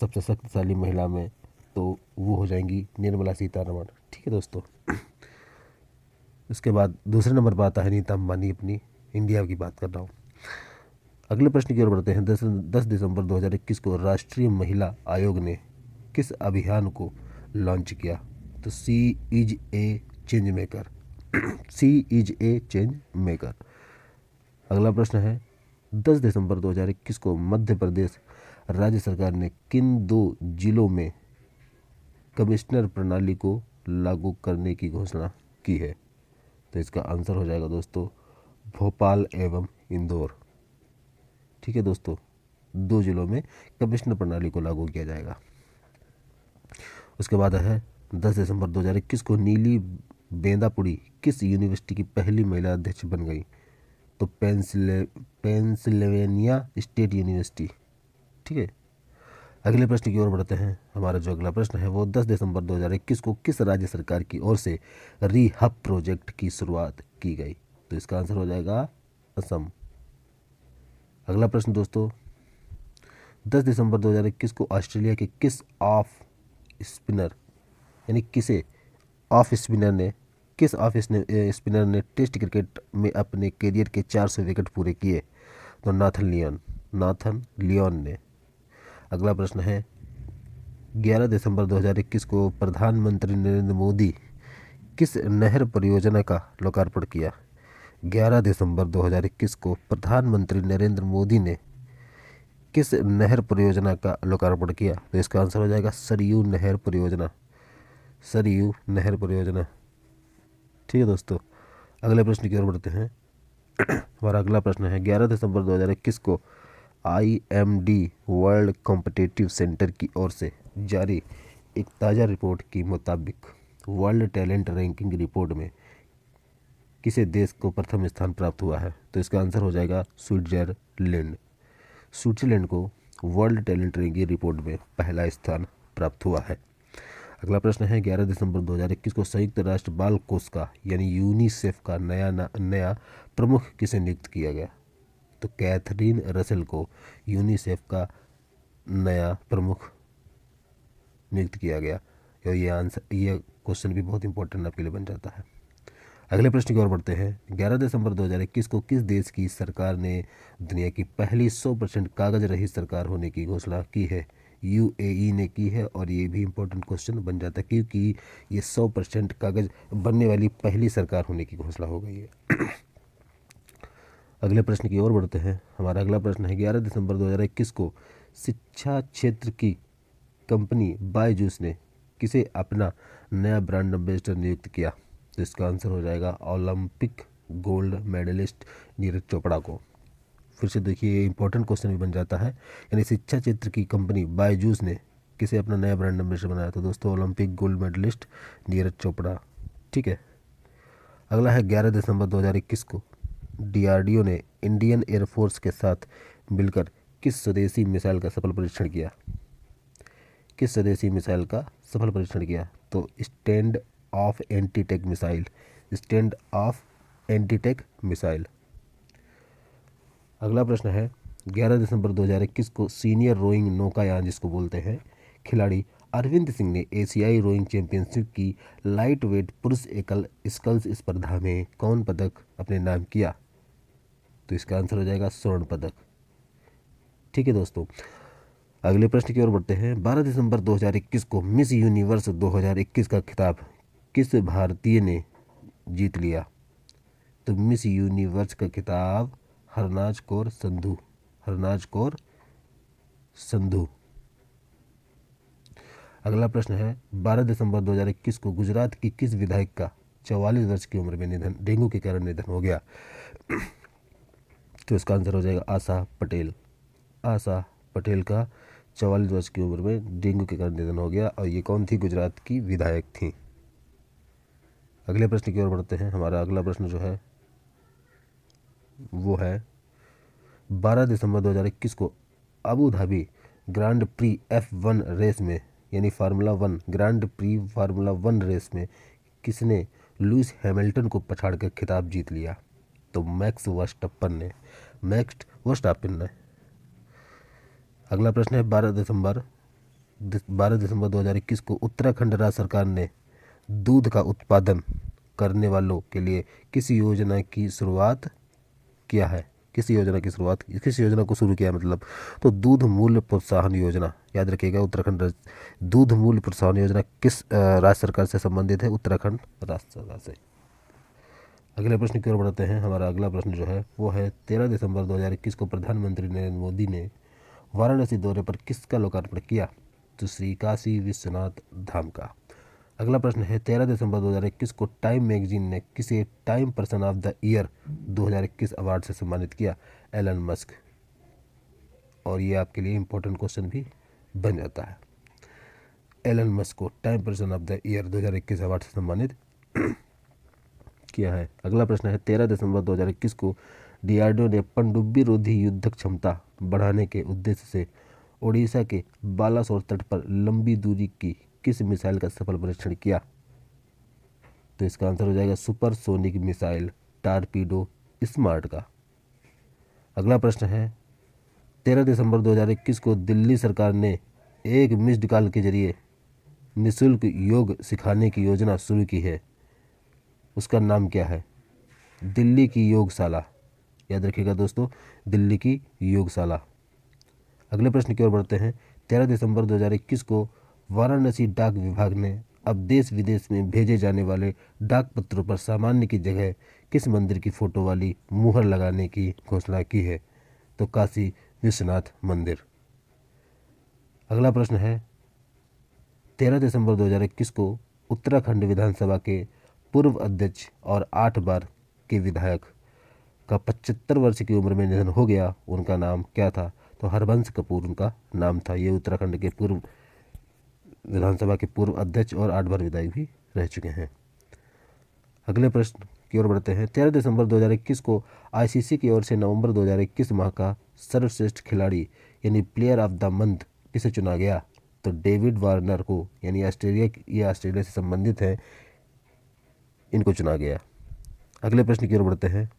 सबसे शक्तिशाली महिला में तो वो हो जाएंगी निर्मला सीतारमण। ठीक है दोस्तों। उसके बाद दूसरे नंबर पर आता है नीता अंबानी, अपनी इंडिया की बात कर रहा हूँ। अगले प्रश्न की ओर बढ़ते हैं। 10 दिसंबर 2021 को राष्ट्रीय महिला आयोग ने किस अभियान को लॉन्च किया? तो सी इज ए चेंज मेकर। अगला प्रश्न है 10 दिसंबर 2021 को मध्य प्रदेश राज्य सरकार ने किन 2 जिलों में कमिश्नर प्रणाली को लागू करने की घोषणा की है? तो इसका आंसर हो जाएगा दोस्तों भोपाल एवं इंदौर। ठीक है दोस्तों, 2 जिलों में कमिश्नर प्रणाली को लागू किया जाएगा। उसके बाद है 10 दिसंबर 2021 को नीली बेंदापुड़ी किस यूनिवर्सिटी की पहली महिला अध्यक्ष बन गई? तो पेंसिल्वेनिया स्टेट यूनिवर्सिटी। ठीक है, अगले प्रश्न की ओर बढ़ते हैं। हमारा जो अगला प्रश्न है वो 10 दिसंबर 2021 को किस राज्य सरकार की ओर से रीहब प्रोजेक्ट की शुरुआत की गई? तो इसका आंसर हो जाएगा असम। अगला प्रश्न दोस्तों, 10 दिसंबर 2021 को ऑस्ट्रेलिया के किस ऑफ स्पिनर यानी किस ऑफ स्पिनर ने टेस्ट क्रिकेट में अपने करियर के 400 विकेट पूरे किए? तो नाथन लियोन ने। अगला प्रश्न है 11 दिसंबर 2021 को प्रधानमंत्री नरेंद्र मोदी किस नहर परियोजना का लोकार्पण किया? 11 दिसंबर 2021 को प्रधानमंत्री नरेंद्र मोदी ने किस नहर परियोजना का लोकार्पण किया? तो इसका आंसर हो जाएगा सरयू नहर परियोजना। ठीक है दोस्तों, अगले प्रश्न की ओर बढ़ते हैं। हमारा अगला प्रश्न है 11 दिसंबर 2021 को IMD वर्ल्ड कॉम्पिटिटिव सेंटर की ओर से जारी एक ताज़ा रिपोर्ट के मुताबिक वर्ल्ड टैलेंट रैंकिंग रिपोर्ट में किसे देश को प्रथम स्थान प्राप्त हुआ है? तो इसका आंसर हो जाएगा स्विट्जरलैंड को वर्ल्ड टैलेंट रैंकिंग रिपोर्ट में पहला स्थान प्राप्त हुआ है। अगला प्रश्न है 11 दिसंबर 2021 को संयुक्त राष्ट्र बाल कोष का यानी यूनिसेफ का नया प्रमुख किसे नियुक्त किया गया? तो कैथरीन रसेल को यूनिसेफ का नया प्रमुख नियुक्त किया गया। और ये क्वेश्चन भी बहुत इंपॉर्टेंट आपके लिए बन जाता है। अगले प्रश्न की ओर बढ़ते हैं। 11 दिसंबर 2021 को किस देश की सरकार ने दुनिया की पहली 100% कागज रहित सरकार होने की घोषणा की है? UAE ने की है। और ये भी इंपॉर्टेंट क्वेश्चन बन जाता है क्योंकि ये 100% कागज बनने वाली पहली सरकार होने की घोषणा हो गई है। अगले प्रश्न की ओर बढ़ते हैं। हमारा अगला प्रश्न है 11 दिसंबर 2021 को शिक्षा क्षेत्र की कंपनी बायजूस ने किसे अपना नया ब्रांड एम्बेसडर नियुक्त किया? तो इसका आंसर हो जाएगा Olympic gold medalist Neeraj Chopra को। फिर से देखिए, इंपॉर्टेंट क्वेश्चन भी बन जाता है। यानी शिक्षा क्षेत्र की कंपनी बायजूस ने किसे अपना नया ब्रांड एम्बेसडर बनाया? तो दोस्तों Olympic gold medalist Neeraj Chopra. ठीक है, अगला है 11 दिसंबर 2021 को DRDO ने इंडियन एयरफोर्स के साथ मिलकर किस स्वदेशी मिसाइल का सफल परीक्षण किया? तो स्टैंड ऑफ एंटीटेक मिसाइल। अगला प्रश्न है 11 दिसंबर 2021 को सीनियर रोइंग नौकायान जिसको बोलते हैं खिलाड़ी अरविंद सिंह ने एशियाई रोइंग चैंपियनशिप की लाइट वेट पुरुष एकल स्कल्स स्पर्धा में कौन पदक अपने नाम किया? तो इसका आंसर हो जाएगा स्वर्ण पदक। ठीक है दोस्तों, अगले प्रश्न की ओर बढ़ते हैं। 12 दिसंबर 2021 को मिस यूनिवर्स 2021 का खिताब किस भारतीय ने जीत लिया? तो मिस यूनिवर्स का खिताब हरनाज कौर संधू। अगला प्रश्न है 12 दिसंबर 2021 को गुजरात की किस विधायक का 44 वर्ष की उम्र में डेंगू के कारण निधन हो गया? तो इसका आंसर हो जाएगा आशा पटेल का 44 वर्ष की उम्र में डेंगू के कारण निधन हो गया। और ये कौन थी? गुजरात की विधायक थी। अगले प्रश्न की ओर बढ़ते हैं। हमारा अगला प्रश्न जो है वो है 12 दिसंबर 2021 को Abu Dhabi grand prix F1 race में यानी ग्रांड प्री फार्मूला 1 रेस में किसने लुइस हैमिल्टन को पछाड़कर खिताब जीत लिया? तो मैक्स वर्स्टापेन ने। अगला प्रश्न है 12 दिसंबर 2021 को उत्तराखंड राज्य सरकार ने दूध का उत्पादन करने वालों के लिए किस योजना की शुरुआत किया है? किस योजना को शुरू किया मतलब? तो दूध मूल्य प्रोत्साहन योजना। याद रखिएगा, उत्तराखंड दूध मूल्य प्रोत्साहन योजना किस राज्य सरकार से संबंधित है? उत्तराखंड राज्य सरकार से। अगले प्रश्न की ओर बढ़ते हैं। हमारा अगला प्रश्न जो है वो है 13 दिसंबर 2021 को प्रधानमंत्री नरेंद्र मोदी ने वाराणसी दौरे पर किसका लोकार्पण किया? तो श्री काशी विश्वनाथ धाम का। अगला प्रश्न है 13 दिसंबर 2021 को टाइम मैगजीन ने किसे Time person of the year 2021 award से सम्मानित किया? Elon Musk. और ये आपके लिए इम्पोर्टेंट क्वेश्चन भी बन जाता है। एलन मस्क को time person of the year 2021 award से सम्मानित किया है। अगला प्रश्न है 13 दिसंबर 2021 को डीआरडीओ ने पनडुब्बी रोधी युद्धक क्षमता बढ़ाने के उद्देश्य से ओडिशा के बालासोर तट पर लंबी दूरी की किस मिसाइल का सफल परीक्षण किया? तो इसका आंसर हो जाएगा सुपरसोनिक मिसाइल टारपीडो स्मार्ट का। अगला प्रश्न है 13 दिसंबर 2021 को दिल्ली सरकार ने एक मिस्ड कॉल के जरिए निःशुल्क योग सिखाने की योजना शुरू की है, उसका नाम क्या है? दिल्ली की योगशाला, याद रखिएगा दोस्तों, दिल्ली की योगशाला। अगले प्रश्न की ओर बढ़ते हैं 13 दिसंबर 2021 को वाराणसी डाक विभाग ने अब देश विदेश में भेजे जाने वाले डाक पत्रों पर सामान्य की जगह किस मंदिर की फोटो वाली मुहर लगाने की घोषणा की है? तो काशी विश्वनाथ मंदिर। अगला प्रश्न है 13 दिसंबर 2021 को उत्तराखंड विधानसभा के पूर्व अध्यक्ष और 8 बार के विधायक का 75 वर्ष की उम्र में निधन हो गया, उनका नाम क्या था? तो हरबंस कपूर उनका नाम था। ये उत्तराखंड के पूर्व विधानसभा के पूर्व अध्यक्ष और 8 बार विधायक भी रह चुके हैं। अगले प्रश्न की ओर बढ़ते हैं 13 दिसंबर 2021 को आईसीसी की ओर से नवंबर 2021 माह का सर्वश्रेष्ठ खिलाड़ी यानी प्लेयर ऑफ द मंथ किसे चुना गया? तो डेविड वार्नर को, यानी ऑस्ट्रेलिया से संबंधित है, इनको चुना गया। अगले प्रश्न की ओर बढ़ते हैं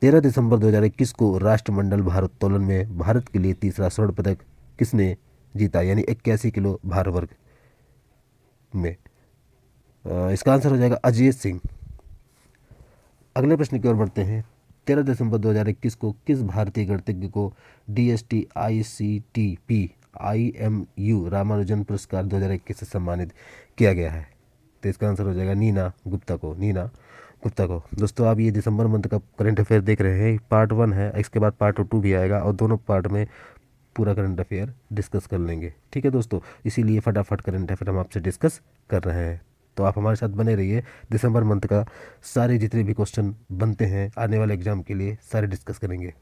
13 दिसंबर 2021 को राष्ट्रमंडल भारोत्तोलन में भारत के लिए तीसरा स्वर्ण पदक किसने जीता, यानी 81 किलो भार वर्ग में? इसका आंसर हो जाएगा अजय सिंह। अगले प्रश्न की ओर बढ़ते हैं 13 दिसंबर 2021 को किस भारतीय गणितज्ञ को DST ICTP IMU रामानुजन पुरस्कार 2021 से सम्मानित किया गया है? तो इसका आंसर हो जाएगा नीना गुप्ता को। दोस्तों, आप ये दिसंबर मंथ का करंट अफेयर देख रहे हैं, पार्ट 1 है, इसके बाद पार्ट 2 भी आएगा और दोनों पार्ट में पूरा करंट अफेयर डिस्कस कर लेंगे। ठीक है दोस्तों, इसीलिए फटाफट करंट अफेयर हम आपसे डिस्कस कर रहे हैं, तो आप हमारे साथ बने रहिए। दिसंबर मंथ का सारे जितने भी क्वेश्चन बनते हैं आने वाले एग्जाम के लिए सारे डिस्कस करेंगे।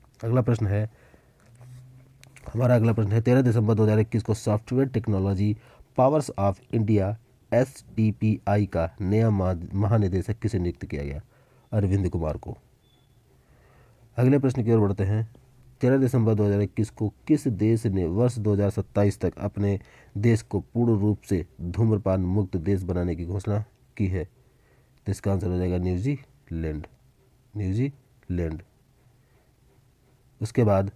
हमारा अगला प्रश्न है 13 दिसंबर 2021 को software technology powers of India STPI का नया महानिदेशक किसे नियुक्त किया गया? अरविंद कुमार को। अगले प्रश्न की ओर बढ़ते हैं 13 दिसंबर 2021 को किस देश ने वर्ष 2027 तक अपने देश को पूर्ण रूप से धूम्रपान मुक्त देश बनाने की घोषणा की है? तो इसका आंसर हो जाएगा न्यूजीलैंड। उसके बाद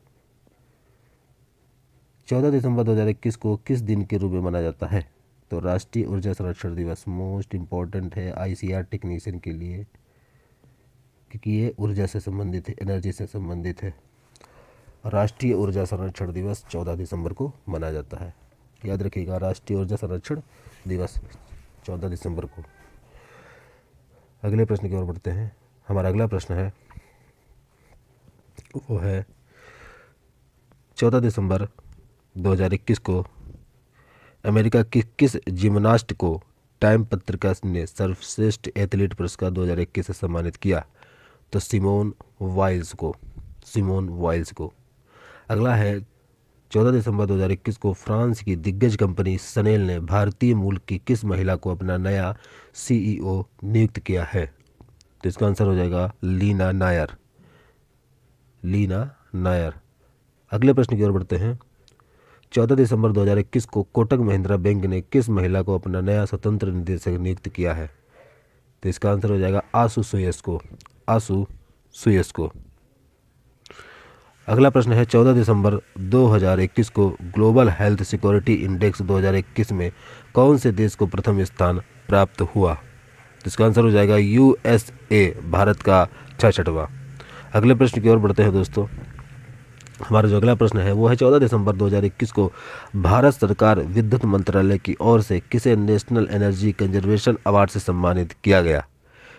14 दिसंबर 2021 को किस दिन के रूप में मनाया जाता है? तो राष्ट्रीय ऊर्जा संरक्षण दिवस। मोस्ट इम्पॉर्टेंट है ICR टेक्नीशियन के लिए, क्योंकि ये ऊर्जा से संबंधित है, एनर्जी से संबंधित है। राष्ट्रीय ऊर्जा संरक्षण दिवस 14 दिसंबर को मनाया जाता है, याद रखिएगा, राष्ट्रीय ऊर्जा संरक्षण दिवस 14 दिसंबर को। अगले प्रश्न की ओर बढ़ते हैं। हमारा अगला प्रश्न है वो है 14 दिसंबर 2021 को अमेरिका की किस जिम्नास्ट को टाइम पत्रिका ने सर्वश्रेष्ठ एथलीट पुरस्कार 2021 से सम्मानित किया? तो सिमोन वाइल्स को। अगला है 14 दिसंबर 2021 को फ्रांस की दिग्गज कंपनी सनेल ने भारतीय मूल की किस महिला को अपना नया CEO नियुक्त किया है? तो इसका आंसर हो जाएगा लीना नायर। अगले प्रश्न की ओर बढ़ते हैं 14 दिसंबर 2021 को कोटक महिंद्रा बैंक ने किस महिला को अपना नया स्वतंत्र निदेशक नियुक्त किया है? तो इसका आंसर हो जाएगा आशु सुयस को। अगला प्रश्न है 14 दिसंबर 2021 को ग्लोबल हेल्थ सिक्योरिटी इंडेक्स 2021 में कौन से देश को प्रथम स्थान प्राप्त हुआ? तो इसका आंसर हो जाएगा USA, भारत का 66वां। अगले प्रश्न की ओर बढ़ते हैं दोस्तों। हमारा जो अगला प्रश्न है वो है 14 दिसंबर 2021 को भारत सरकार विद्युत मंत्रालय की ओर से किसे नेशनल एनर्जी कंजर्वेशन अवार्ड से सम्मानित किया गया?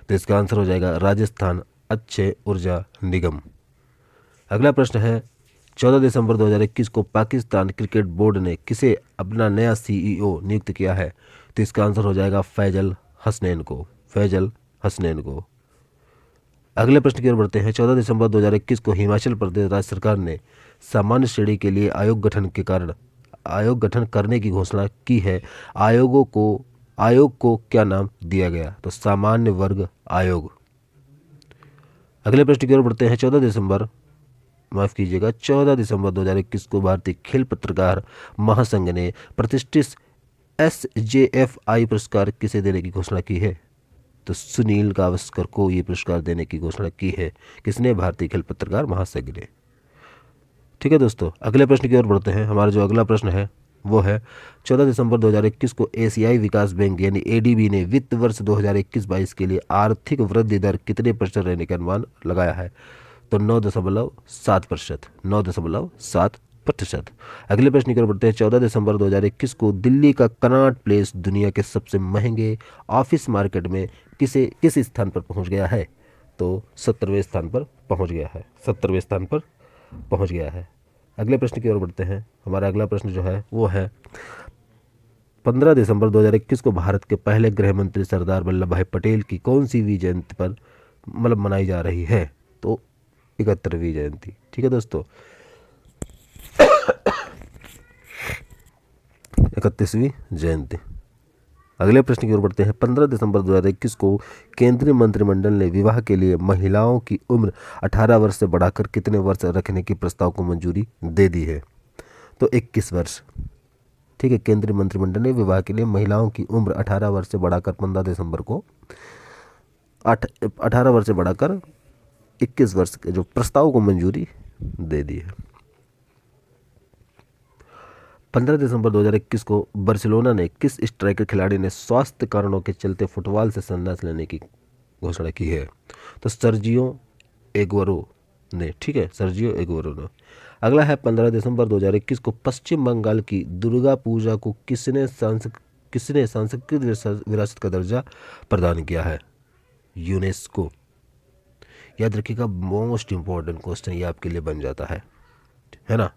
तो इसका आंसर हो जाएगा राजस्थान अक्षय ऊर्जा निगम। अगला प्रश्न है 14 दिसंबर 2021 को पाकिस्तान क्रिकेट बोर्ड ने किसे अपना नया CEO नियुक्त किया है? तो इसका आंसर हो जाएगा फैजल हसनैन को। अगले प्रश्न की ओर बढ़ते हैं। 14 दिसंबर 2021 को हिमाचल प्रदेश राज्य सरकार ने सामान्य श्रेणी के लिए आयोग गठन करने की घोषणा की है। आयोग को क्या नाम दिया गया? तो सामान्य वर्ग आयोग। अगले प्रश्न की ओर बढ़ते हैं। 14 दिसंबर 2021 को भारतीय खेल पत्रकार महासंघ ने प्रतिष्ठित SJFI पुरस्कार किसे देने की घोषणा की है? तो सुनील गावस्कर को ये पुरस्कार देने की घोषणा की है। किसने? भारतीय खेल पत्रकार महासंघ ने। ठीक है दोस्तों, अगले प्रश्न की ओर बढ़ते हैं। हमारा जो अगला प्रश्न है वो है 14 दिसंबर 2021 को एशियाई विकास बैंक यानी ADB ने वित्त वर्ष 2021-22 के लिए आर्थिक वृद्धि दर कितने प्रतिशत रहने का अनुमान लगाया है? तो 9.7%। 9.7%। अगले प्रश्न की ओर बढ़ते हैं। 14 दिसंबर 2021 को दिल्ली का कनॉट प्लेस दुनिया के सबसे महंगे ऑफिस मार्केट में किस स्थान पर पहुंच गया है? तो 70वें स्थान पर पहुंच गया है। 70वें स्थान पर पहुंच गया है। अगले प्रश्न की ओर बढ़ते हैं। हमारा अगला प्रश्न जो है वो है 15 दिसंबर 2021 को भारत के पहले गृह मंत्री सरदार वल्लभ भाई पटेल की कौन सी वी जयंती पर मनाई जा रही है? तो 71वीं जयंती। ठीक है दोस्तों, 31वीं जयंती। अगले प्रश्न की ओर बढ़ते हैं। 15 दिसंबर 2021 को केंद्रीय मंत्रिमंडल ने विवाह के लिए महिलाओं की उम्र 18 वर्ष से बढ़ाकर कितने वर्ष रखने की प्रस्ताव को मंजूरी दे दी है? तो 21 वर्ष। ठीक है, केंद्रीय मंत्रिमंडल ने विवाह के लिए महिलाओं की उम्र 18 वर्ष से बढ़ाकर 15 दिसंबर को 18 वर्ष से बढ़ाकर 21 वर्ष के जो प्रस्ताव को मंजूरी दे दी है। 15 दिसंबर 2021 को बार्सिलोना ने किस स्ट्राइकर खिलाड़ी ने स्वास्थ्य कारणों के चलते फुटबॉल से संन्यास लेने की घोषणा की है? तो सर्जियो एग्वेरो ने। ठीक है, सर्जियो एग्वेरो ने। अगला है 15 दिसंबर 2021 को पश्चिम बंगाल की दुर्गा पूजा को किसने सांस्कृतिक विरासत का दर्जा प्रदान किया है? यूनेस्को। याद रखिएगा, मोस्ट इंपॉर्टेंट क्वेश्चन ये आपके लिए बन जाता है ना,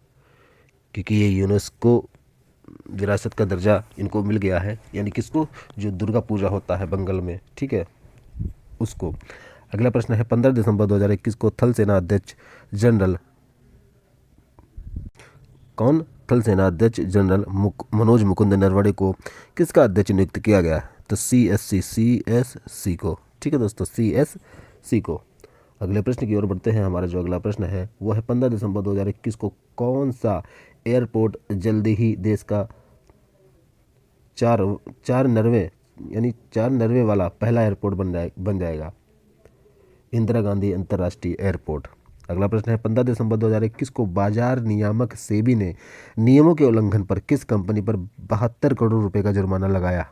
क्योंकि ये यूनेस्को विरासत का दर्जा इनको मिल गया है, यानी किसको? जो दुर्गा पूजा होता है बंगाल में, ठीक है, उसको। अगला प्रश्न है 15 दिसंबर 2021 को थल सेना अध्यक्ष जनरल मनोज मुकुंद नरवणे को किसका अध्यक्ष नियुक्त किया गया? तो CSC को। ठीक है दोस्तों, CSC को। अगले प्रश्न की ओर बढ़ते हैं। हमारा जो अगला प्रश्न है वो है 15 दिसंबर 2021 को कौन सा एयरपोर्ट जल्दी ही देश का 4 वाला पहला एयरपोर्ट बन जाएगा? इंदिरा गांधी अंतर्राष्ट्रीय एयरपोर्ट। अगला प्रश्न है 15 दिसंबर 2021 को बाजार नियामक सेबी ने नियमों के उल्लंघन पर किस कंपनी पर 72 करोड़ रुपए का जुर्माना लगाया?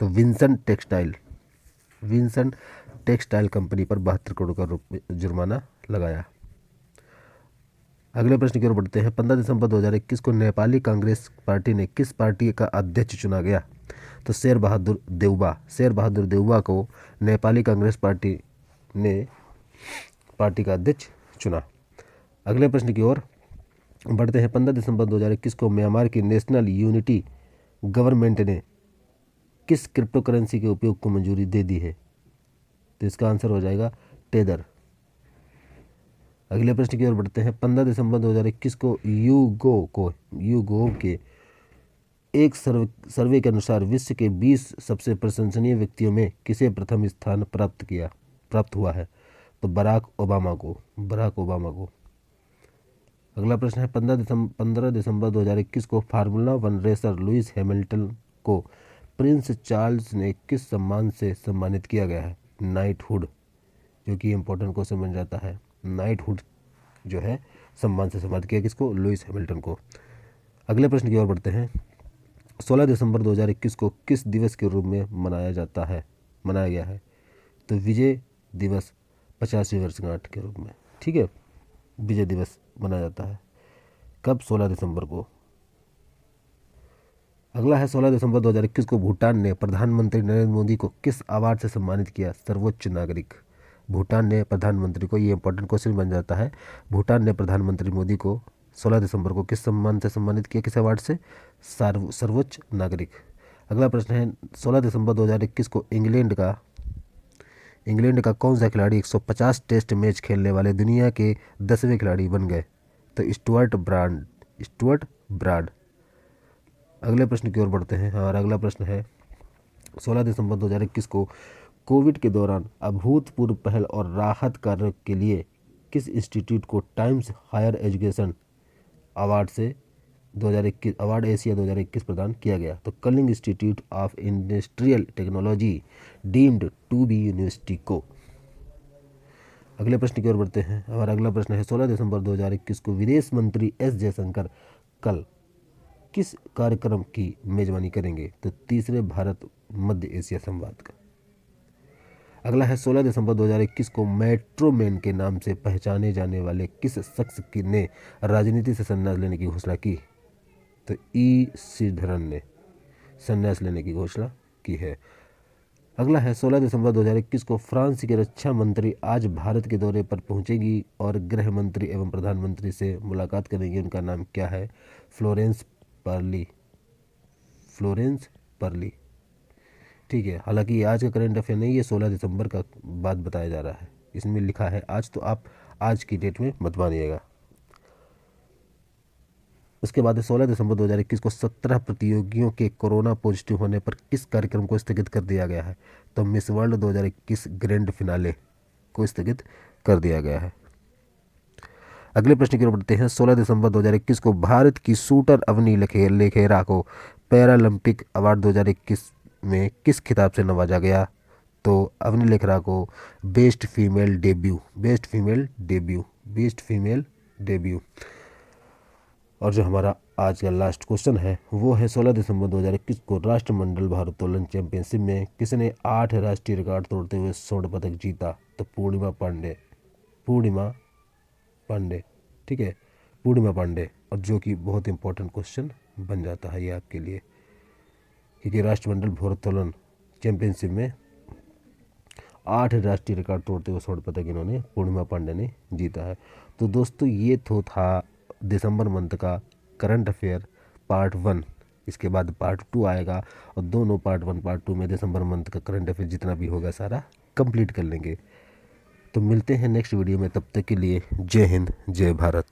तो विंसन टेक्सटाइल कंपनी पर 72 करोड़ का जुर्माना लगाया। अगले प्रश्न की ओर बढ़ते हैं। 15 दिसंबर 2021 को नेपाली कांग्रेस पार्टी ने किस पार्टी का अध्यक्ष चुना गया? तो शेर बहादुर देउबा को नेपाली कांग्रेस पार्टी ने पार्टी का अध्यक्ष चुना। अगले प्रश्न की ओर बढ़ते हैं। 15 दिसंबर 2021 को म्यांमार की नेशनल यूनिटी गवर्नमेंट ने किस क्रिप्टो करेंसी के उपयोग को मंजूरी दे दी है? तो इसका आंसर हो जाएगा टेदर। अगले प्रश्न की ओर बढ़ते हैं। 15 दिसंबर 2021 को यूगोव के एक सर्वे के अनुसार विश्व के 20 सबसे प्रशंसनीय व्यक्तियों में किसे प्रथम स्थान प्राप्त हुआ है? तो बराक ओबामा को। अगला प्रश्न है 15 दिसंबर 2021 को फार्मूला 1 रेसर लुइस हैमिल्टन को प्रिंस चार्ल्स ने किस सम्मान से सम्मानित किया गया है? नाइटहुड, जो कि इंपॉर्टेंट क्वेश्चन बन जाता है। नाइटहुड जो है सम्मान से सम्मानित किया किसको? लुइस हैमिल्टन को। अगले प्रश्न की ओर बढ़ते हैं। 16 दिसंबर 2021 को किस दिवस के रूप में मनाया गया है? तो विजय दिवस 50वीं वर्षगांठ के रूप में। ठीक है, विजय दिवस मनाया जाता है कब? 16 दिसंबर को। अगला है 16 दिसंबर 2021 को भूटान ने प्रधानमंत्री नरेंद्र मोदी को किस अवार्ड से सम्मानित किया? सर्वोच्च नागरिक। भूटान ने प्रधानमंत्री को, ये इंपॉर्टेंट क्वेश्चन बन जाता है, भूटान ने प्रधानमंत्री मोदी को 16 दिसंबर को किस सम्मान से सम्मानित किया? किस अवार्ड से? सर्वोच्च नागरिक। अगला प्रश्न है 16 दिसंबर 2021 को इंग्लैंड का कौन सा खिलाड़ी 150 टेस्ट मैच खेलने वाले दुनिया के 10वें खिलाड़ी बन गए? तो स्टुअर्ट ब्राड। अगले प्रश्न की ओर बढ़ते हैं। हमारा अगला प्रश्न है 16 दिसंबर 2021 को कोविड के दौरान अभूतपूर्व पहल और राहत कार्य के लिए किस इंस्टीट्यूट को Times Higher Education award Asia 2021 प्रदान किया गया? तो Kalinga institute of industrial technology deemed to be university को। अगले प्रश्न की ओर बढ़ते हैं। हमारा अगला प्रश्न है 16 दिसंबर 2021 को विदेश मंत्री एस जयशंकर कल किस कार्यक्रम की मेजबानी करेंगे? तो तीसरे भारत मध्य एशिया संवाद का। अगला है 16 दिसंबर 2021 को मेट्रो मैन के नाम से पहचाने जाने वाले किस शख्स ने राजनीति से संन्यास लेने की घोषणा की? तो ई श्रीधरन ने संन्यास लेने की घोषणा की है। अगला है 16 दिसंबर 2021 को फ्रांस की रक्षा मंत्री आज भारत के दौरे पर पहुंचेगी और गृह मंत्री एवं प्रधानमंत्री से मुलाकात करेंगी। उनका नाम क्या है? Florence pearly. ठीक है, हालांकि ये आज का करंट अफेयर नहीं, ये 16 दिसंबर का बात बताया जा रहा है। इसमें लिखा है आज, तो आप आज की डेट में मत मानिएगा। उसके बाद 16 दिसंबर 2021 को 17 प्रतियोगियों के कोरोना पॉजिटिव होने पर किस कार्यक्रम को स्थगित कर दिया गया है? तो मिस वर्ल्ड 2021 ग्रैंड फिनाले को स्थगित कर दिया गया है। अगले प्रश्न की ओर बढ़ते हैं। 16 दिसंबर 2021 को भारत की शूटर अवनी लेखेरा को पैरालंपिक अवार्ड 2021 में किस खिताब से नवाजा गया? तो अवनी लेखरा को बेस्ट फीमेल डेब्यू। और जो हमारा आज का लास्ट क्वेश्चन है वो है 16 दिसंबर 2021 को राष्ट्रमंडल भारोत्तोलन चैंपियनशिप में किसने 8 राष्ट्रीय रिकॉर्ड तोड़ते हुए स्वर्ण पदक जीता? तो पूर्णिमा पांडे। ठीक है, पूर्णिमा पांडे। और जो कि बहुत इंपॉर्टेंट क्वेश्चन बन जाता है ये आपके लिए, क्योंकि राष्ट्रमंडल भारोत्तोलन चैंपियनशिप में 8 राष्ट्रीय रिकॉर्ड तोड़ते हुए स्वर्ण पदक इन्होंने पूर्णिमा पांडे ने जीता है। तो दोस्तों ये तो था दिसंबर मंथ का करंट अफेयर पार्ट 1। इसके बाद पार्ट 2 आएगा और दोनों पार्ट 1 पार्ट 2 में दिसंबर मंथ का करंट अफेयर जितना भी होगा सारा कंप्लीट कर लेंगे। तो मिलते हैं नेक्स्ट वीडियो में, तब तक के लिए जय हिंद जय भारत।